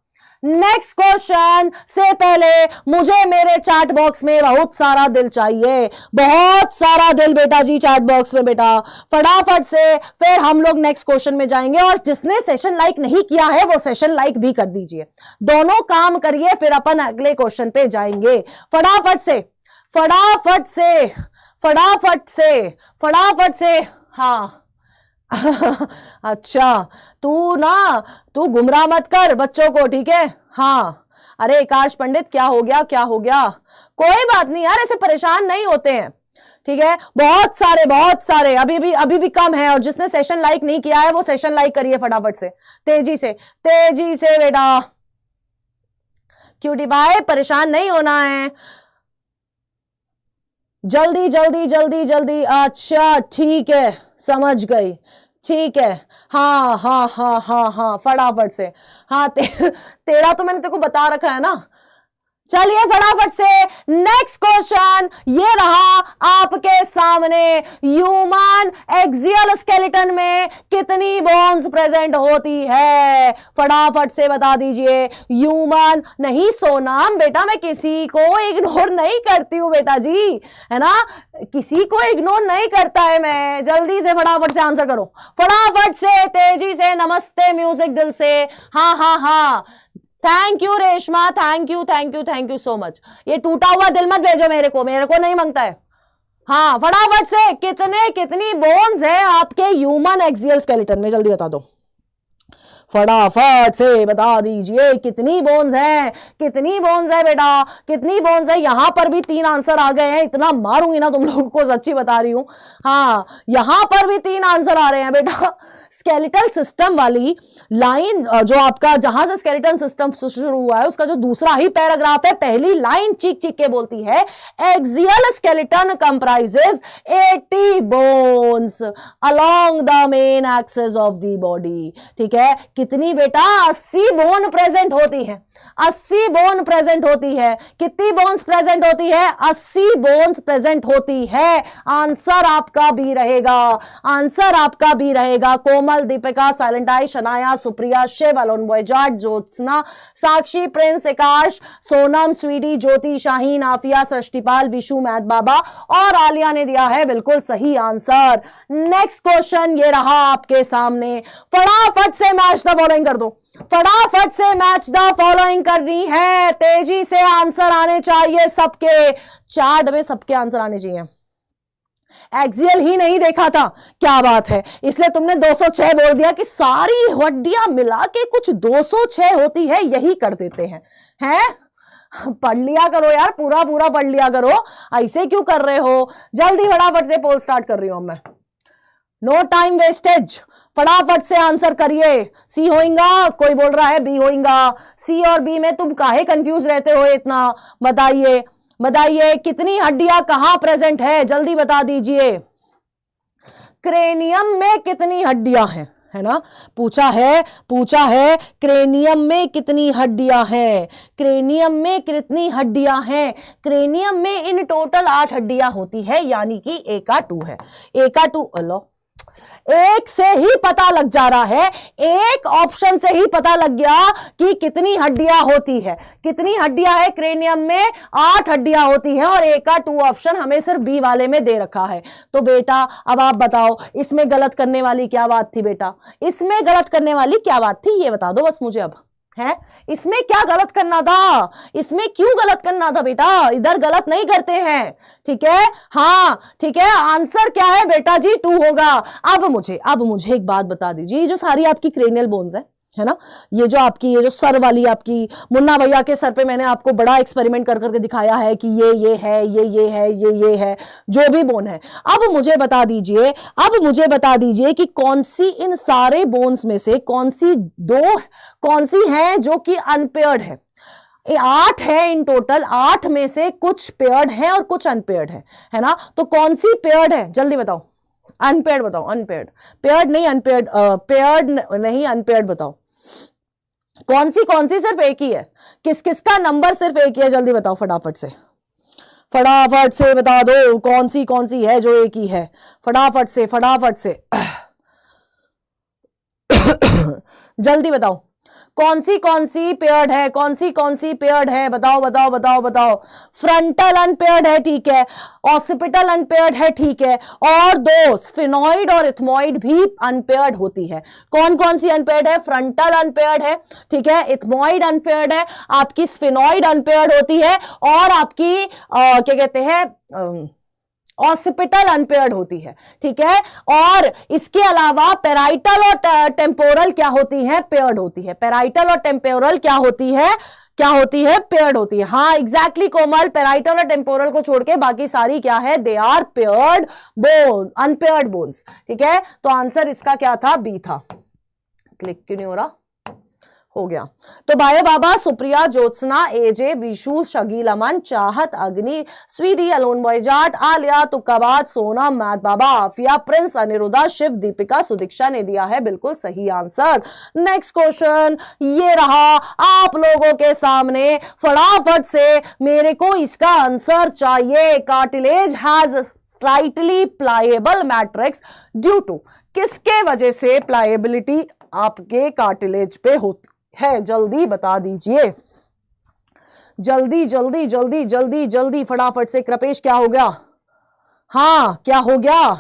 नेक्स्ट क्वेश्चन से पहले मुझे मेरे चैट बॉक्स में बहुत सारा दिल चाहिए, बहुत सारा दिल बेटा जी चैट बॉक्स में बेटा, फटाफट से। फिर हम लोग नेक्स्ट क्वेश्चन में जाएंगे और जिसने सेशन लाइक नहीं किया है वो सेशन लाइक भी कर दीजिए, दोनों काम करिए, फिर अपन अगले क्वेश्चन पे जाएंगे। फटाफट से। हाँ अच्छा, तू गुमराह मत कर बच्चों को, ठीक है? हाँ अरे आकाश पंडित क्या हो गया? कोई बात नहीं यार, ऐसे परेशान नहीं होते हैं, ठीक है? बहुत सारे अभी भी कम है, और जिसने सेशन लाइक नहीं किया है वो सेशन लाइक करिए फटाफट से, तेजी से बेटा। क्यूटी भाई परेशान नहीं होना है, जल्दी। अच्छा ठीक है, समझ गई, ठीक है। हाँ फटाफट से। हाँ तेरा तो मैंने तेरे को बता रखा है ना। चलिए फटाफट से नेक्स्ट क्वेश्चन ये रहा आपके सामने। ह्यूमन एक्सियल स्केलेटन में कितनी बोन्स प्रेजेंट होती है? फटाफट से बता दीजिए। ह्यूमन, नहीं सोनाम बेटा, मैं किसी को इग्नोर नहीं करती हूं बेटा जी, है ना, किसी को इग्नोर नहीं करता है मैं। जल्दी से फटाफट से आंसर करो, फटाफट से, तेजी से। नमस्ते म्यूजिक दिल से। हाँ thank you Reshma, thank you so much. ये टूटा हुआ दिल मत भेजो मेरे को नहीं मांगता है। हाँ फटाफट से, कितनी बोन्स है आपके ह्यूमन एक्सियल स्केलेटन में? जल्दी बता दो, फटाफट से बता दीजिए कितनी बोन्स है बेटा, कितनी बोन्स है? यहां पर भी 3 आंसर आ गए हैं, इतना मारूंगी ना तुम लोगों को, सच्ची बता रही हूं। हाँ यहां पर भी 3 आंसर आ रहे हैं बेटा। स्केलेटल सिस्टम वाली लाइन जो आपका, जहां से स्केलेटल सिस्टम शुरू हुआ है, उसका जो दूसरा ही पैराग्राफ है, पहली लाइन चीख के बोलती है axial skeleton comprises 80 bones along the main axis of the body. ठीक है, कितनी बेटा? 80 बोन प्रेजेंट होती है। 80 बोन प्रेजेंट होती है। कितनी बोन्स प्रेजेंट होती है? 80 बोन्स प्रेजेंट होती है। आंसर आपका बी रहेगा। आंसर आपका बी रहेगा। कोमल, दीपिका, साइलेंट आई, शनाया, सुप्रिया, शिव, अलोन बॉयजाट, ज्योत्सना, साक्षी, प्रिंस, आकाश, सोनम, स्वीटी, ज्योति, शाहीन, आफिया, सृष्टिपाल, विशु, मैथ बाबा और आलिया ने दिया है बिल्कुल सही आंसर। नेक्स्ट क्वेश्चन ये रहा आपके सामने। फटाफट से मैच द फॉलोइंग कर दो। फटाफट से मैच द फॉलोइंग करनी है। तेजी से आंसर आने चाहिए सबके। चार्ट में सबके आंसर आने चाहिए। एक्सियल ही नहीं देखा था, क्या बात है, इसलिए तुमने 206 बोल दिया कि सारी हड्डियां मिला के कुछ 206 होती है, यही कर देते हैं। पढ़ लिया करो यार, पूरा पूरा पढ़ लिया करो, ऐसे क्यों कर रहे हो? जल्दी फटाफट से पोल स्टार्ट कर रही हूं मैं। नो टाइम वेस्टेज, फटाफट से आंसर करिए। सी होएगा, कोई बोल रहा है बी होएगा। सी और बी में तुम काहे कंफ्यूज रहते हो इतना? बताइए बताइए, कितनी हड्डियां कहां प्रेजेंट है? जल्दी बता दीजिए। क्रेनियम में कितनी हड्डियां हैं, है ना? पूछा है क्रेनियम में कितनी हड्डियां हैं। क्रेनियम में कितनी हड्डियां हैं? क्रेनियम में इन टोटल 8 हड्डियां होती है, यानी कि ए का 2 है। ए का 2 लो, एक से ही पता लग जा रहा है, एक ऑप्शन से ही पता लग गया कि कितनी हड्डियां होती है। कितनी हड्डियां है क्रेनियम में? 8 हड्डियां होती हैं और ए का 2 ऑप्शन हमें सिर्फ बी वाले में दे रखा है। तो बेटा अब आप बताओ, इसमें गलत करने वाली क्या बात थी? बेटा इसमें गलत करने वाली क्या बात थी, ये बता दो बस मुझे अब। है इसमें क्या गलत करना था? इसमें क्यों गलत करना था बेटा? इधर गलत नहीं करते हैं, ठीक है? हाँ ठीक है, आंसर क्या है बेटा जी? 2 होगा। अब मुझे एक बात बता दीजिए, ये जो सारी आपकी क्रेनियल बोन्स है ना, ये जो सर वाली आपकी, मुन्ना भैया के सर पे मैंने आपको बड़ा एक्सपेरिमेंट कर करके दिखाया है कि ये है, ये है, जो भी बोन है। अब मुझे बता दीजिए कि कौन सी इन सारे बोन्स में से कौन सी है जो कि अनपेयर्ड है। 8 है इन टोटल, 8 में से कुछ पेयर्ड है और कुछ अनपेयर्ड है ना? तो कौन सी पेयर्ड है? जल्दी बताओ। अनपेयर्ड बताओ। अनपेयर्ड, पेयर्ड नहीं, अनपेयर्ड, पेयर्ड नहीं, अनपेयर्ड बताओ। कौन सी सिर्फ एक ही है? किसका नंबर सिर्फ एक ही है? जल्दी बताओ, फटाफट से बता दो, कौन सी है जो एक ही है? फटाफट से जल्दी बताओ, कौन सी पेयर्ड है? कौन सी पेयर्ड है? बताओ। फ्रंटल अनपेयर्ड है, ठीक है। ऑसिपिटल अनपेयर्ड है, ठीक है। और 2 स्फेनॉइड और इथमॉइड भी अनपेयर्ड होती है। कौन सी अनपेयर्ड है? फ्रंटल अनपेयर्ड है, ठीक है। इथमॉइड अनपेयर्ड है, आपकी स्फेनॉइड अनपेयर्ड होती है, और आपकी क्या कहते हैं, ऑसिपिटल अनपेयर्ड होती है, ठीक है। और इसके अलावा पेराइटल और टेम्पोरल क्या होती है? पेयर्ड होती है। पेराइटल और टेम्पोरल क्या होती है? पेयर्ड होती है। हाँ एग्जैक्टली कोमल, पेराइटल और टेम्पोरल को छोड़ के बाकी सारी क्या है? They are paired bone, unpaired bones, ठीक है। तो आंसर इसका क्या था? बी था। क्लिक क्यों नहीं हो रहा? हो गया। तो बायो बाबा, सुप्रिया, ज्योत्सना, एजे, विशु, शगील अमन, चाहत, अग्नि, स्वीटी, अलोन बॉयजाट, आलिया, तुक्काबाज, सोनम, मैथ बाबा, आफिया, प्रिंस, अनिरुद्धा, शिव, दीपिका, सुदीक्षा ने दिया है बिल्कुल सही आंसर। नेक्स्ट क्वेश्चन ये रहा आप लोगों के सामने। फटाफट से मेरे को इसका आंसर चाहिए। Cartilage has slightly pliable matrix due to, किसके वजह से प्लायेबिलिटी आपके कार्टिलेज पे होती है? जल्दी बता दीजिए, जल्दी फटाफट से। कृपेश क्या हो गया? हाँ क्या हो गया?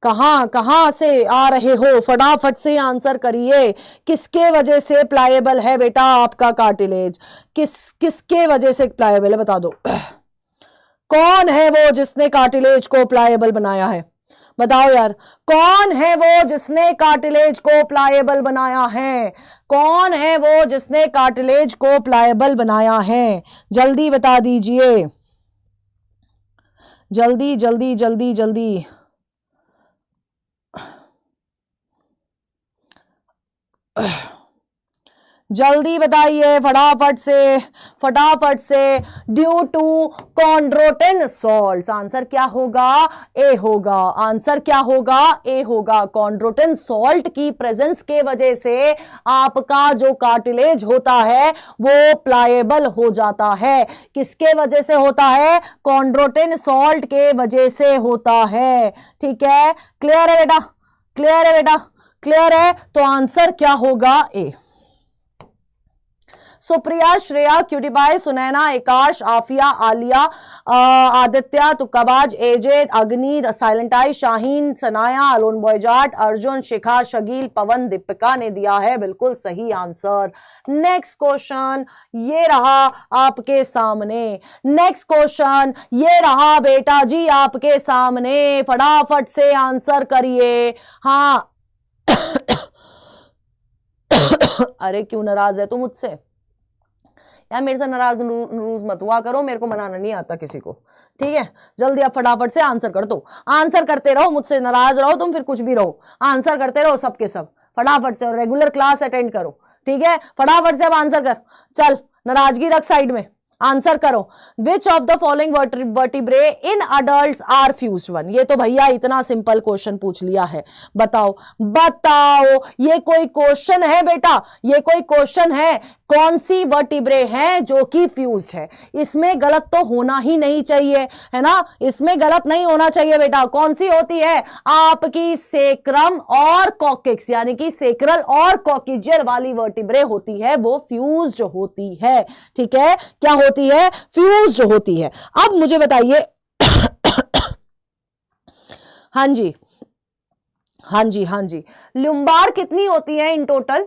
कहां से आ रहे हो? फटाफट से आंसर करिए। किसके वजह से प्लायेबल है बेटा आपका कार्टिलेज? किसके वजह से प्लायेबल है? बता दो। कौन है वो जिसने कार्टिलेज को प्लायेबल बनाया है? बताओ यार, कौन है वो जिसने कार्टिलेज को प्लायेबल बनाया है? कौन है वो जिसने कार्टिलेज को प्लायेबल बनाया है? जल्दी बता दीजिए, जल्दी। जल्दी बताइए फटाफट से, फटाफट से। Due to chondroitin salts, answer क्या होगा? ए होगा। आंसर क्या होगा? ए होगा। कॉन्ड्रोटिन सॉल्ट की प्रेजेंस के वजह से आपका जो कार्टिलेज होता है वो प्लायेबल हो जाता है। किसके वजह से होता है? कॉन्ड्रोटिन सॉल्ट के वजह से होता है। ठीक है, क्लियर है बेटा? क्लियर है बेटा? क्लियर है? तो आंसर क्या होगा? ए। सुप्रिया, श्रेया, क्यूटीपाई, सुनैना, आकाश, आफिया, आलिया, आदित्य, तुक्काबाज, एजे, अग्नि, साइलेंट आई, शाहीन, सनाया, अलोन बॉयजाट, अर्जुन, शिखा, शगील, पवन, दीपिका ने दिया है बिल्कुल सही आंसर। नेक्स्ट क्वेश्चन ये रहा आपके सामने। नेक्स्ट क्वेश्चन ये रहा बेटा जी आपके सामने, फटाफट से आंसर करिए। हाँ अरे क्यों नाराज है तू मुझसे? यार मेरे से नाराज रूज मत हुआ करो, मेरे को मनाना नहीं आता किसी को। ठीक है, जल्दी आप फटाफट से आंसर कर दो। आंसर करते रहो, मुझसे नाराज रहो तुम, फिर कुछ भी रहो, आंसर करते रहो सबके सब फटाफट से। और रेगुलर क्लास अटेंड करो। ठीक है, फटाफट से अब आंसर कर। चल, नाराजगी रख साइड में, आंसर करो। Which of the following vertebrae in adults are fused one? ये तो भैया इतना सिंपल क्वेश्चन पूछ लिया है। बताओ बताओ, ये कोई क्वेश्चन है बेटा? ये कोई क्वेश्चन है? कौन सी वर्टिब्रे है जो कि फ्यूज्ड है? इसमें गलत तो होना ही नहीं चाहिए, है ना? इसमें गलत नहीं होना चाहिए बेटा। कौन सी होती है? आपकी सेक्रम और कॉकिक्स, यानी कि सेक्रल और कॉकिजियल वाली वर्टिब्रे होती है, वो फ्यूज्ड होती है। ठीक है, क्या होती है? फ्यूज्ड होती है। अब मुझे बताइए हाँ जी, हाँ जी, हाँ जी, लुम्बार कितनी होती है इन टोटल?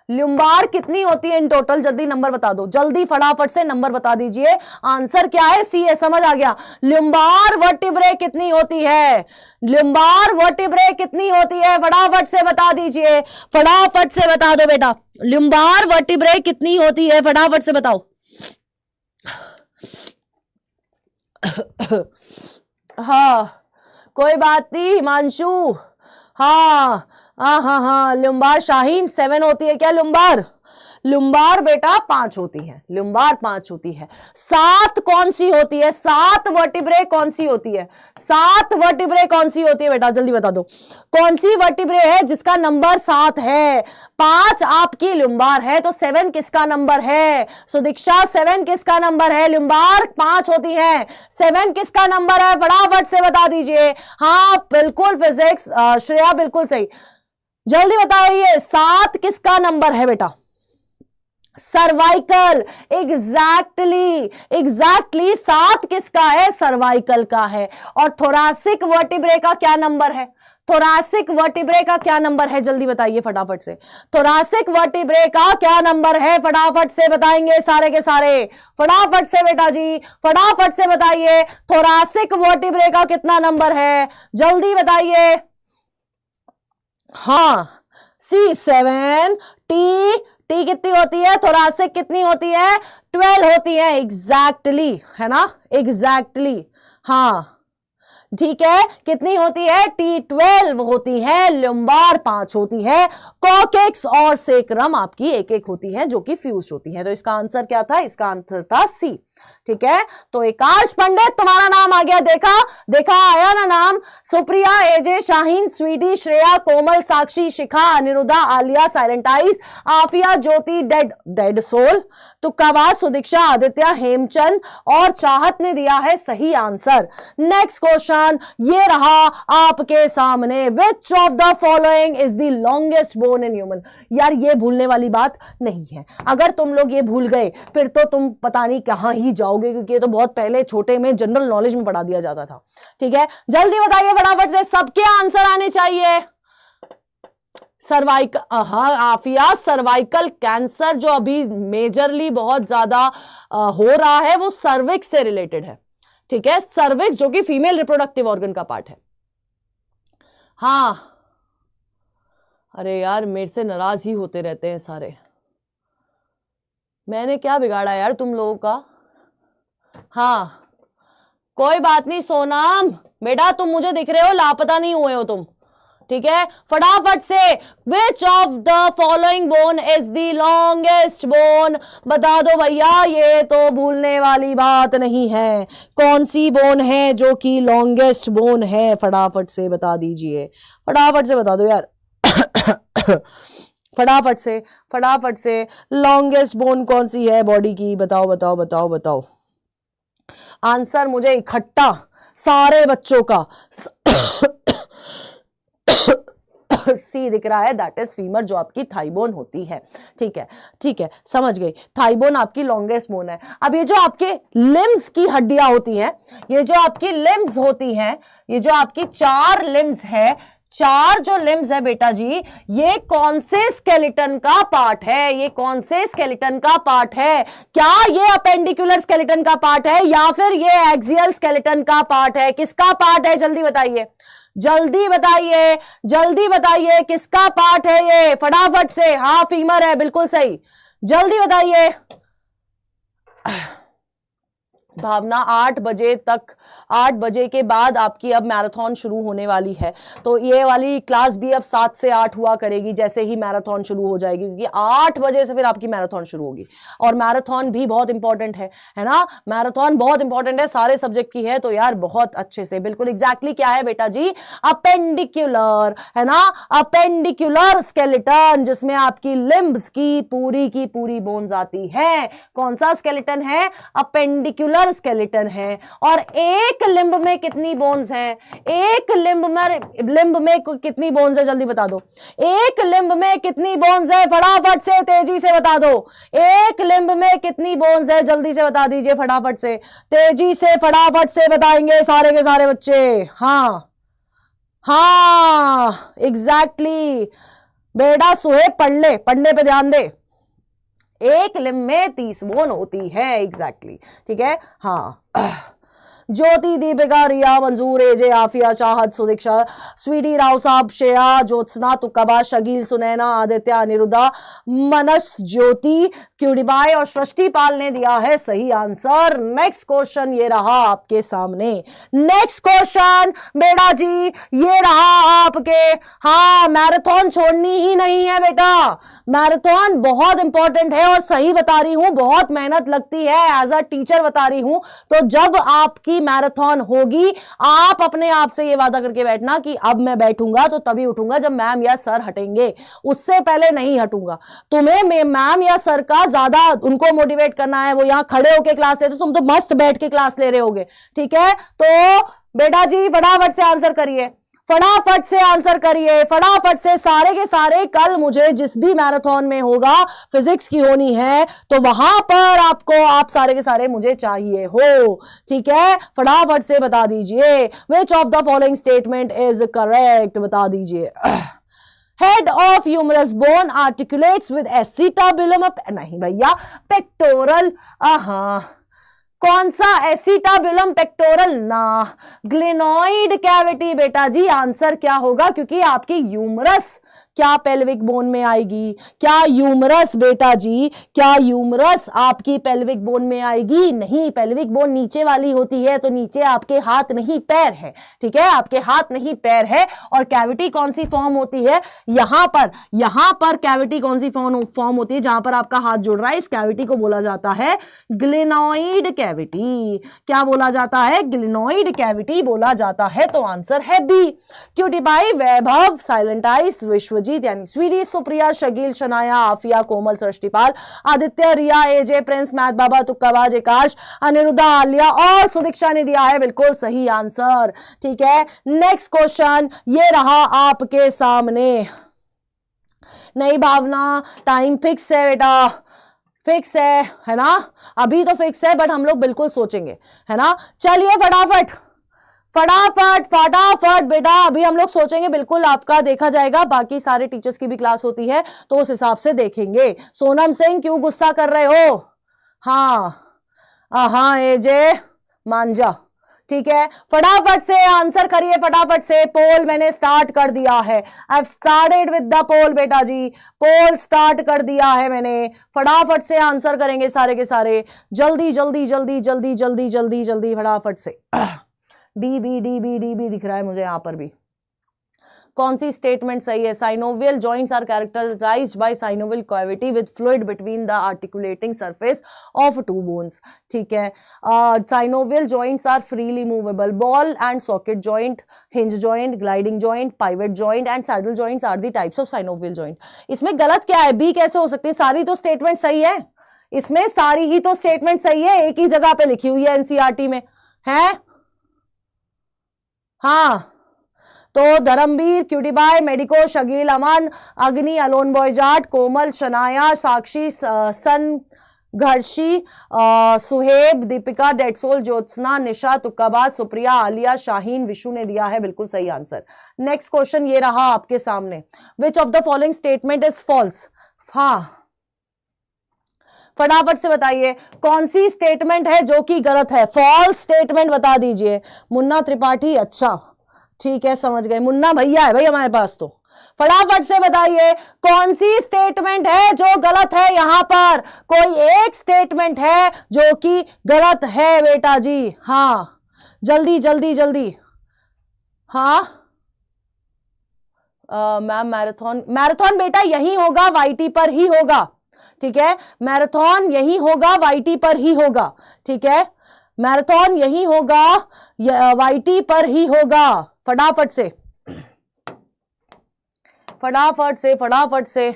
लुम्बार कितनी होती है इन टोटल? जल्दी नंबर बता दो, जल्दी फटाफट से नंबर बता दीजिए। आंसर क्या है? सी है, समझ आ गया। लुम्बार वर्टिब्रे कितनी होती है? लुम्बार वर्टिब्रे कितनी होती है? फटाफट से बता दीजिए, फटाफट से बता दो बेटा। लुम्बार वर्टिब्रे कितनी होती है? फटाफट से बताओ। हाँ, कोई बात नहीं हिमांशु। हाँ हाँ हाँ हाँ, लुम्बार शाहीन 7 होती है क्या? लुम्बार, लुम्बार बेटा 5 होती है। लुम्बार 5 होती है। 7 कौन सी होती है? 7 वर्टिब्रे कौन सी होती है? 7 वर्टिब्रे कौन सी होती है बेटा? जल्दी बता दो, कौन सी वर्टिब्रे है जिसका नंबर 7 है? 5 आपकी लुम्बार है, तो 7 किसका नंबर है? सुदीक्षा, 7 किसका नंबर है? लुम्बार 5 होती है, 7 किसका नंबर है? फटाफट से बता दीजिए। हाँ बिल्कुल, फिजिक्स श्रेया बिल्कुल सही। जल्दी बताओ, ये 7 किसका नंबर है बेटा? सर्वाइकल, एग्जैक्टली एग्जैक्टली 7 किसका है? सर्वाइकल का है। और थोरासिक वर्टिब्रे का क्या नंबर है? थोरासिक वर्टिब्रे का क्या नंबर है? जल्दी बताइए फटाफट से। थोरासिक वर्टिब्रे का क्या नंबर है? फटाफट से बताएंगे सारे के सारे, फटाफट से बेटा जी, फटाफट से बताइए। थोरासिक वर्टिब्रे का कितना नंबर है? जल्दी बताइए। हाँ, C7, टी कितनी होती है? थोरासिक कितनी होती है? 12 होती है। एग्जैक्टली, है ना? एग्जैक्टली, हाँ ठीक है। कितनी होती है? T12 होती है। लुम्बार 5 होती है। कॉकेक्स और सेक्रम आपकी 1-1 होती है जो कि फ्यूज होती है। तो इसका आंसर क्या था? इसका आंसर था सी। ठीक है, तो आकाश पंडित तुम्हारा नाम आ गया। देखा देखा, आया ना नाम? सुप्रिया, एजे, शाहीन, स्वीटी, श्रेया, कोमल, साक्षी, शिखा, अनिरुद्धा, आलिया, साइलेंट आइज, आफिया, ज्योति, डेड सोल, तुक्काबाज, सुदीक्षा, आदित्य, हेमचंद और चाहत ने दिया है सही आंसर। नेक्स्ट क्वेश्चन ये रहा आपके सामने। Which of the following is the longest bone in human? यार ये भूलने वाली बात नहीं है। अगर तुम लोग ये भूल गए फिर तो तुम पता नहीं कहां ही जाओगे, क्योंकि ये तो बहुत पहले छोटे में जनरल नॉलेज में पढ़ा दिया जाता था। ठीक है, जल्दी बताइए फटाफट से, सबके आंसर आने चाहिए। सर्वाइकल, हाँ आफिया, सर्वाइकल कैंसर जो अभी मेजरली बहुत ज्यादा हो रहा है वो सर्विक्स से रिलेटेड है। ठीक है, सर्विक्स जो कि फीमेल रिप्रोडक्टिव ऑर्गन का पार्ट है। हाँ, अरे यार मेरे से नाराज ही होते रहते हैं सारे। मैंने क्या बिगाड़ा यार तुम लोगों का? हाँ कोई बात नहीं सोनाम बेटा, तुम मुझे दिख रहे हो, लापता नहीं हुए हो तुम। ठीक है, फटाफट से विच of the following bone is the longest bone, बता दो भैया, ये तो भूलने वाली बात नहीं है। कौन सी बोन है जो कि लॉन्गेस्ट बोन है, फटाफट से बता दीजिए, फटाफट से बता दो यार फटाफट से लॉन्गेस्ट बोन कौन सी है बॉडी की, बताओ बताओ बताओ बताओ। आंसर मुझे इकट्ठा सारे बच्चों का सी दिख रहा है, दैट इज फीमर, जो आपकी थाई बोन होती है। ठीक है ठीक है, समझ गई, थाई बोन आपकी लॉन्गेस्ट बोन है। अब ये जो आपके लिम्स की हड्डियां होती हैं, ये जो आपकी लिम्स होती हैं, ये जो आपकी 4 लिम्स है, 4 जो लिम्स है बेटा जी, ये कौन से स्केलेटन का पार्ट है, ये कौन से स्केलेटन का पार्ट है? क्या ये अपेंडिकुलर स्केलेटन का पार्ट है या फिर ये एक्सियल स्केलेटन का पार्ट है? किसका पार्ट है, जल्दी बताइए, जल्दी बताइए, जल्दी बताइए, किसका पार्ट है ये, फटाफट से। हाँ फीमर है, बिल्कुल सही, जल्दी बताइए। भावना 8 बजे तक, 8 बजे के बाद आपकी अब मैराथन शुरू होने वाली है, तो ये वाली क्लास भी अब 7 से 8 हुआ करेगी जैसे ही मैराथन शुरू हो जाएगी, क्योंकि 8 बजे से फिर आपकी मैराथन शुरू होगी। और मैराथन भी बहुत इंपॉर्टेंट है ना, मैराथन बहुत इंपॉर्टेंट है, सारे सब्जेक्ट की है, तो यार बहुत अच्छे से, बिल्कुल एग्जैक्टली क्या है बेटा जी, अपेंडिकुलर, है ना, अपेंडिकुलर स्केलेटन, जिसमें आपकी लिम्ब्स की पूरी बोन्स आती है। कौन सा स्केलेटन है? अपेंडिकुलर स्केलेटन है। और एक लिम्ब में कितनी बोन्स हैं? एक लिम्ब में कितनी बोन्स है, जल्दी बता दो, एक लिम्ब में कितनी बोन्स है, फटाफट से तेजी से बता दो, एक लिम्ब में कितनी बोन्स है, जल्दी से बता दीजिए, फटाफट से, तेजी से, फटाफट से बताएंगे सारे के सारे बच्चे। हाँ हाँ एग्जैक्टली बेटा, सुहे पढ़ने पे ध्यान दे, एक लिम्ब में 30 बोन होती है, एग्जैक्टली ठीक है। हाँ ज्योति, दीपिका, रिया, मंजूर, एजे, आफिया, चाहत, सुदीक्षा, स्वीटी, राव साहब, श्रेया, ज्योत्सना, तुक्काबा, शकील, सुनैना, आदित्य, अनिरुद्धा, मनस, ज्योति, क्यूडीबाई और सृष्टि पाल ने दिया है सही आंसर। नेक्स्ट क्वेश्चन ये रहा आपके सामने, नेक्स्ट क्वेश्चन बेटा जी ये रहा आपके। हाँ मैराथन छोड़नी ही नहीं है बेटा, मैराथन बहुत इंपॉर्टेंट है और सही बता रही हूं, बहुत मेहनत लगती है, एज अ टीचर बता रही हूं। तो जब आपकी मैराथन होगी, आप अपने आप से ये वादा करके बैठना कि अब मैं बैठूंगा तो तभी उठूंगा जब मैम या सर हटेंगे, उससे पहले नहीं हटूंगा। तुम्हें मैम या सर का ज्यादा उनको मोटिवेट करना है, वो यहां खड़े होकर क्लास लेते, तुम तो मस्त बैठ के क्लास ले रहे होगे, ठीक है। तो बेटा जी फटाफट से आंसर करिए, फटाफट से आंसर करिए, फटाफट से, सारे के सारे। कल मुझे जिस भी मैराथन में होगा, फिजिक्स की होनी है, तो वहां पर आपको, आप सारे के सारे मुझे चाहिए हो, ठीक है। फटाफट से बता दीजिए, which of the following statement is correct, बता दीजिए। Head of humerus bone articulates with acetabulum, नहीं भैया, पेक्टोरल, कौन सा? एसिटाबुलम पेक्टोरल ना, ग्लिनोइड कैविटी बेटा जी आंसर क्या होगा, क्योंकि आपकी ह्यूमरस क्या पेल्विक बोन में आएगी? क्या ह्यूमरस बेटा जी, क्या ह्यूमरस आपकी पेल्विक बोन में आएगी? नहीं, पेल्विक बोन नीचे वाली होती है, तो नीचे आपके हाथ नहीं पैर है, ठीक है, आपके हाथ नहीं पैर है। और कैविटी कौन सी फॉर्म होती है? यहां पर कैविटी कौन सी फॉर्म होती है? जहां पर आपका हाथ जुड़ रहा है, इस कैविटी को बोला जाता है ग्लिनोइड कैविटी। क्या बोला जाता है? ग्लिनोइड कैविटी बोला जाता है। तो आंसर है बी। क्यूटीबाई, वैभव, साइलेंट आइस, विश्वजीत यानी स्वीटी, सुप्रिया, शकील, शनाया, आफिया, कोमल, सृष्टिपाल, आदित्य, रिया, एजे, प्रिंस, मैथ बाबा, तुक्काबाज, आकाश, अनिरुद्धा, आलिया और सुदीक्षा ने दिया है बिल्कुल सही आंसर, ठीक है। नेक्स्ट क्वेश्चन ये रहा आपके सामने। नहीं भावना, टाइम फिक्स है बेटा, फिक्स है ना, अभी तो फिक्स है, बट हम लोग बिल्कुल सोचेंगे, है ना। चलिए फटाफट बेटा, अभी हम लोग सोचेंगे, बिल्कुल आपका देखा जाएगा, बाकी सारे टीचर्स की भी क्लास होती है तो उस हिसाब से देखेंगे। सोनम सिंह क्यों गुस्सा कर रहे हो? हाँ एजे मांझा, ठीक है, फटाफट से आंसर करिए, फटाफट से। पोल मैंने स्टार्ट कर दिया है, I have started with the poll बेटा जी, पोल स्टार्ट कर दिया है मैंने। फटाफट से आंसर करेंगे सारे के सारे, जल्दी जल्दी जल्दी जल्दी जल्दी जल्दी जल्दी, फटाफट से। डी बी दिख रहा है मुझे यहां पर भी, कौन सी स्टेटमेंट सही है? Synovial joints are characterized by synovial cavity with fluid between the articulating surface of two bones. ठीक है, synovial joints are freely movable. Ball and socket joint, hinge joint, gliding joint, pivot joint and saddle joints are the types of synovial joint. इसमें गलत क्या है? B कैसे हो सकती है? सारी तो स्टेटमेंट सही है, इसमें सारी ही तो स्टेटमेंट सही है, एक ही जगह पे लिखी हुई है एनसीईआरटी में, है? हाँ, तो धर्मवीर, क्यूटीबाई, मेडिको, शकील, अमन, अग्नि, अलोन बॉय जाट, कोमल, शनाया, साक्षी, सन, घर्षी, सुहेब, दीपिका, डेडसोल, ज्योत्सना, निशा, तुक्काबाज, सुप्रिया, आलिया, शाहीन, विशु ने दिया है बिल्कुल सही आंसर। नेक्स्ट क्वेश्चन ये रहा आपके सामने, which of the following statement is false? हाँ, फटाफट से बताइए कौन सी स्टेटमेंट है जो कि गलत है? फॉल्स स्टेटमेंट बता दीजिए। मुन्ना त्रिपाठी, अच्छा ठीक है, समझ गए, मुन्ना भैया है भाई हमारे पास, तो फटाफट से बताइए कौन सी स्टेटमेंट है जो गलत है? यहां पर कोई एक स्टेटमेंट है जो कि गलत है बेटा जी। हाँ, जल्दी जल्दी जल्दी। हाँ मैम, मैराथन बेटा यही होगा, वाईटी पर ही होगा। ठीक है, मैराथन यही होगा, वाईटी पर ही होगा। ठीक है, मैराथन यही होगा, वाईटी पर ही होगा। फटाफट से फटाफट से फटाफट से।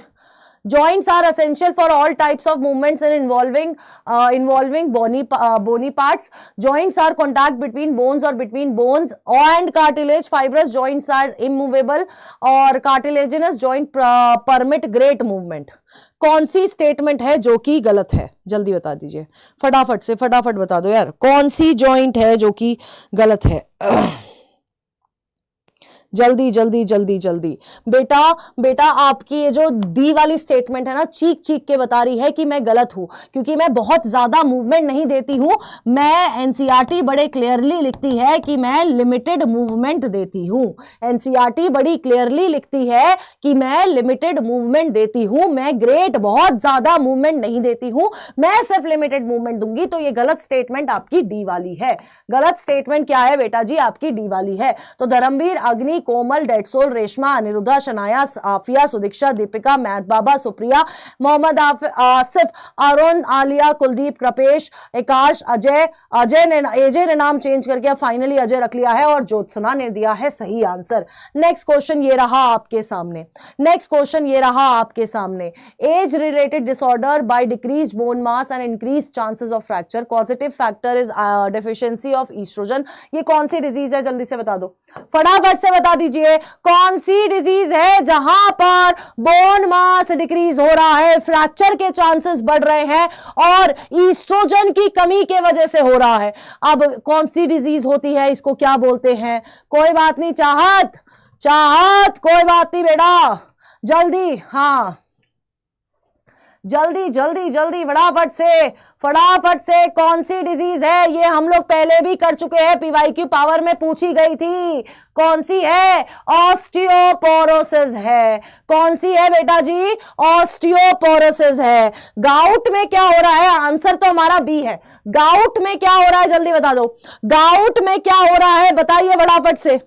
Joints are essential for all types of movements and involving bony parts. Joints are contact between bones or between bones and cartilage. Fibrous joints are immovable और cartilaginous joint permit great movement. कौन सी statement है जो कि गलत है? जल्दी बता दीजिए, फटाफट से, फटाफट बता दो यार, कौन सी जॉइंट है जो कि गलत है? जल्दी जल्दी जल्दी जल्दी। बेटा बेटा आपकी ये जो डी वाली स्टेटमेंट है ना, चीख चीख के बता रही है कि मैं गलत हूं, क्योंकि मैं बहुत ज्यादा मूवमेंट नहीं देती हूं। मैं एनसीईआरटी बड़े क्लियरली लिखती है कि मैं लिमिटेड मूवमेंट देती हूं। एनसीईआरटी बड़ी क्लियरली लिखती है कि मैं लिमिटेड मूवमेंट देती हूं, मैं ग्रेट बहुत ज्यादा मूवमेंट नहीं देती हूं, मैं सिर्फ लिमिटेड मूवमेंट दूंगी। तो ये गलत स्टेटमेंट आपकी डी वाली है। गलत स्टेटमेंट क्या है बेटा जी? आपकी डी वाली है। तो धर्मवीर, अग्नि, कोमल, डेडसोल, रेशमा, अनिरुद्धा, शनाया, आफिया, सुदीक्षा, दीपिका, मैथ बाबा, सुप्रिया, मोहम्मद आसिफ, अरुण, आलिया, कुलदीप, कृपेश, आकाश, एजे ने नाम चेंज करके फाइनली अजय रख लिया है, और ज्योत्सना ने दिया है सही आंसर। नेक्स्ट क्वेश्चन ये रहा आपके सामने। नेक्स्ट क्वेश्चन ये रहा आपके सामने। Age related disorder by decrease bone mass and increase chances of fracture, positive factor is deficiency of oestrogen. ये कौन सी डिजीज है? जल्दी से बता दो, फटाफट से बता दीजिए कौन सी डिजीज है जहां पर बोन मास डिक्रीज हो रहा है, फ्रैक्चर के चांसेस बढ़ रहे हैं और ईस्ट्रोजन की कमी के वजह से हो रहा है। अब कौन सी डिजीज होती है, इसको क्या बोलते हैं? कोई बात नहीं, चाहत कोई बात नहीं बेटा, जल्दी, हाँ जल्दी जल्दी जल्दी, फटाफट से कौन सी डिजीज है? ये हम लोग पहले भी कर चुके हैं, पीवाईक्यू पावर में पूछी गई थी। कौन सी है? ऑस्टियोपोरोसिस है। कौन सी है बेटा जी? ऑस्टियोपोरोसिस है। गाउट में क्या हो रहा है? आंसर तो हमारा बी है। गाउट में क्या हो रहा है? जल्दी बता दो, गाउट में क्या हो रहा है? बताइए फटाफट से।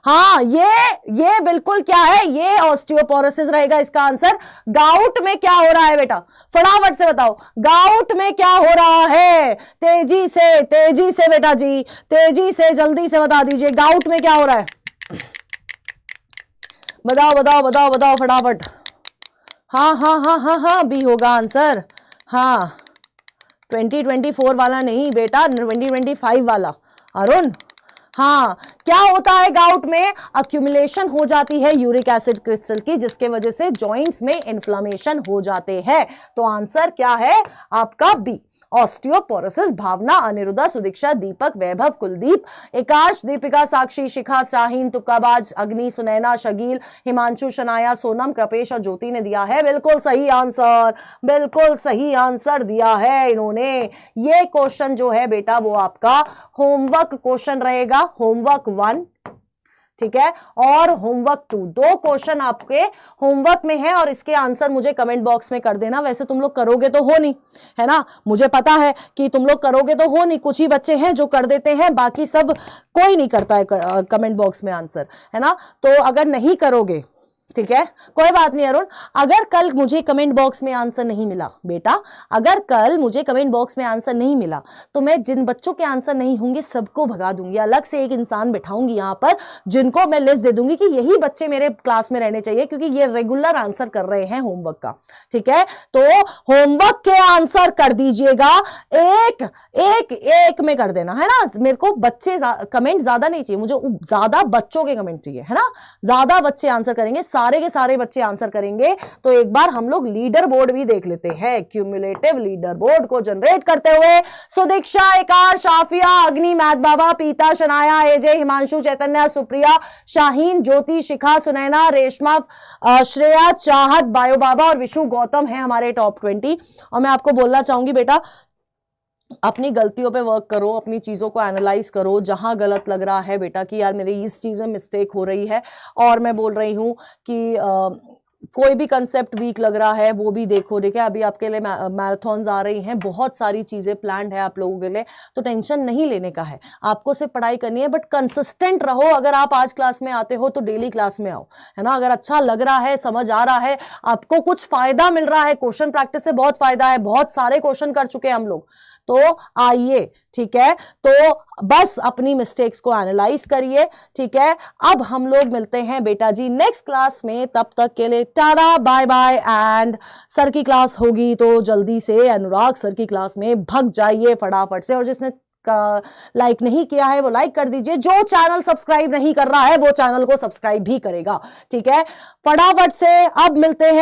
हाँ, ये बिल्कुल क्या है? ये ऑस्टियोपोरोसिस रहेगा इसका आंसर। गाउट में क्या हो रहा है बेटा? फटाफट से बताओ, गाउट में क्या हो रहा है? तेजी से बेटा जी, तेजी से जल्दी से बता दीजिए, गाउट में क्या हो रहा है? बताओ फटाफट। हाँ, बी होगा आंसर। हाँ, 2024 वाला नहीं बेटा, 2025 वाला। अरुण, हाँ, क्या होता है गाउट में? अक्यूमुलेशन हो जाती है यूरिक एसिड क्रिस्टल की, जिसके वजह से जॉइंट्स में इन्फ्लेमेशन हो जाते हैं। तो आंसर क्या है आपका? B, osteoporosis. भावना, अनिरुद्धा, सुदीक्षा, दीपक, वैभव, कुलदीप, आकाश, दीपिका, साक्षी, शिखा, शाहीन, तुक्काबाज, अग्नि, सुनैना, शकील, हिमांशु, शनाया, सोनम, कृपेश और ज्योति ने दिया है बिल्कुल सही आंसर। बिल्कुल सही आंसर दिया है इन्होंने। ये क्वेश्चन जो है बेटा वो आपका होमवर्क क्वेश्चन रहेगा, होमवर्क 1। ठीक है, और होमवर्क 2, 2 क्वेश्चन आपके होमवर्क में है और इसके आंसर मुझे कमेंट बॉक्स में कर देना। वैसे तुम लोग करोगे तो हो नहीं, है ना, मुझे पता है कि तुम लोग करोगे तो हो नहीं, कुछ ही बच्चे हैं जो कर देते हैं, बाकी सब कोई नहीं करता है कमेंट बॉक्स में आंसर, है ना। तो अगर नहीं करोगे, ठीक है, कोई बात नहीं अरुण, अगर कल मुझे कमेंट बॉक्स में आंसर नहीं मिला बेटा, अगर कल मुझे कमेंट बॉक्स में आंसर नहीं मिला तो मैं जिन बच्चों के आंसर नहीं होंगे सबको भगा दूंगी, अलग से एक इंसान बिठाऊंगी यहां पर जिनको मैं लिस्ट दे दूंगी कि यही बच्चे मेरे क्लास में रहने चाहिए क्योंकि ये रेगुलर आंसर कर रहे हैं होमवर्क का, ठीक है। तो होमवर्क के आंसर कर दीजिएगा, एक एक एक में कर देना, है ना। मेरे को बच्चे कमेंट ज्यादा नहीं चाहिए, मुझे ज्यादा बच्चों के कमेंट चाहिए, है ना, ज्यादा बच्चे आंसर करेंगे, सारे के सारे बच्चे आंसर करेंगे तो एक बार हम लोग लीडर बोर्ड भी देख लेते हैं, क्यूमुलेटिव लीडर बोर्ड को जनरेट करते हुए सुदीक्षा, एकार, शाफिया, अग्नि, मैथ बाबा, पीता, शनाया, एजे, हिमांशु, चैतन्य, सुप्रिया, शाहीन, ज्योति, शिखा, सुनैना, रेशमा, श्रेया, चाहत, बायो बाबा और विशु गौतम है हमारे टॉप 20। और मैं आपको बोलना चाहूंगी बेटा, अपनी गलतियों पे वर्क करो, अपनी चीज़ों को एनालाइज करो, जहां गलत लग रहा है बेटा कि यार मेरी इस चीज़ में मिस्टेक हो रही है, और मैं बोल रही हूं कि कोई भी कंसेप्ट वीक लग रहा है वो भी देखो। देखिए अभी आपके लिए मैराथन्स आ रही हैं, बहुत सारी चीज़ें प्लान्ड है आप लोगों के लिए, तो टेंशन नहीं लेने का है, आपको सिर्फ पढ़ाई करनी है, बट कंसिस्टेंट रहो। अगर आप आज क्लास में आते हो तो डेली क्लास में आओ, है ना। अगर अच्छा लग रहा है, समझ आ रहा है, आपको कुछ फायदा मिल रहा है, क्वेश्चन प्रैक्टिस से बहुत फायदा है, बहुत सारे क्वेश्चन कर चुके हैं हम लोग, तो आइए, ठीक है। तो बस अपनी मिस्टेक्स को एनालाइज करिए, ठीक है। अब हम लोग मिलते हैं बेटा जी नेक्स्ट क्लास में, तब तक के लिए tata, bye bye. And sir की क्लास होगी तो जल्दी से अनुराग सर की क्लास में भग जाइए फटाफट से, और जिसने लाइक नहीं किया है वो लाइक कर दीजिए, जो चैनल सब्सक्राइब नहीं कर रहा है वो चैनल को सब्सक्राइब भी करेगा, ठीक है। फटाफट से अब मिलते हैं।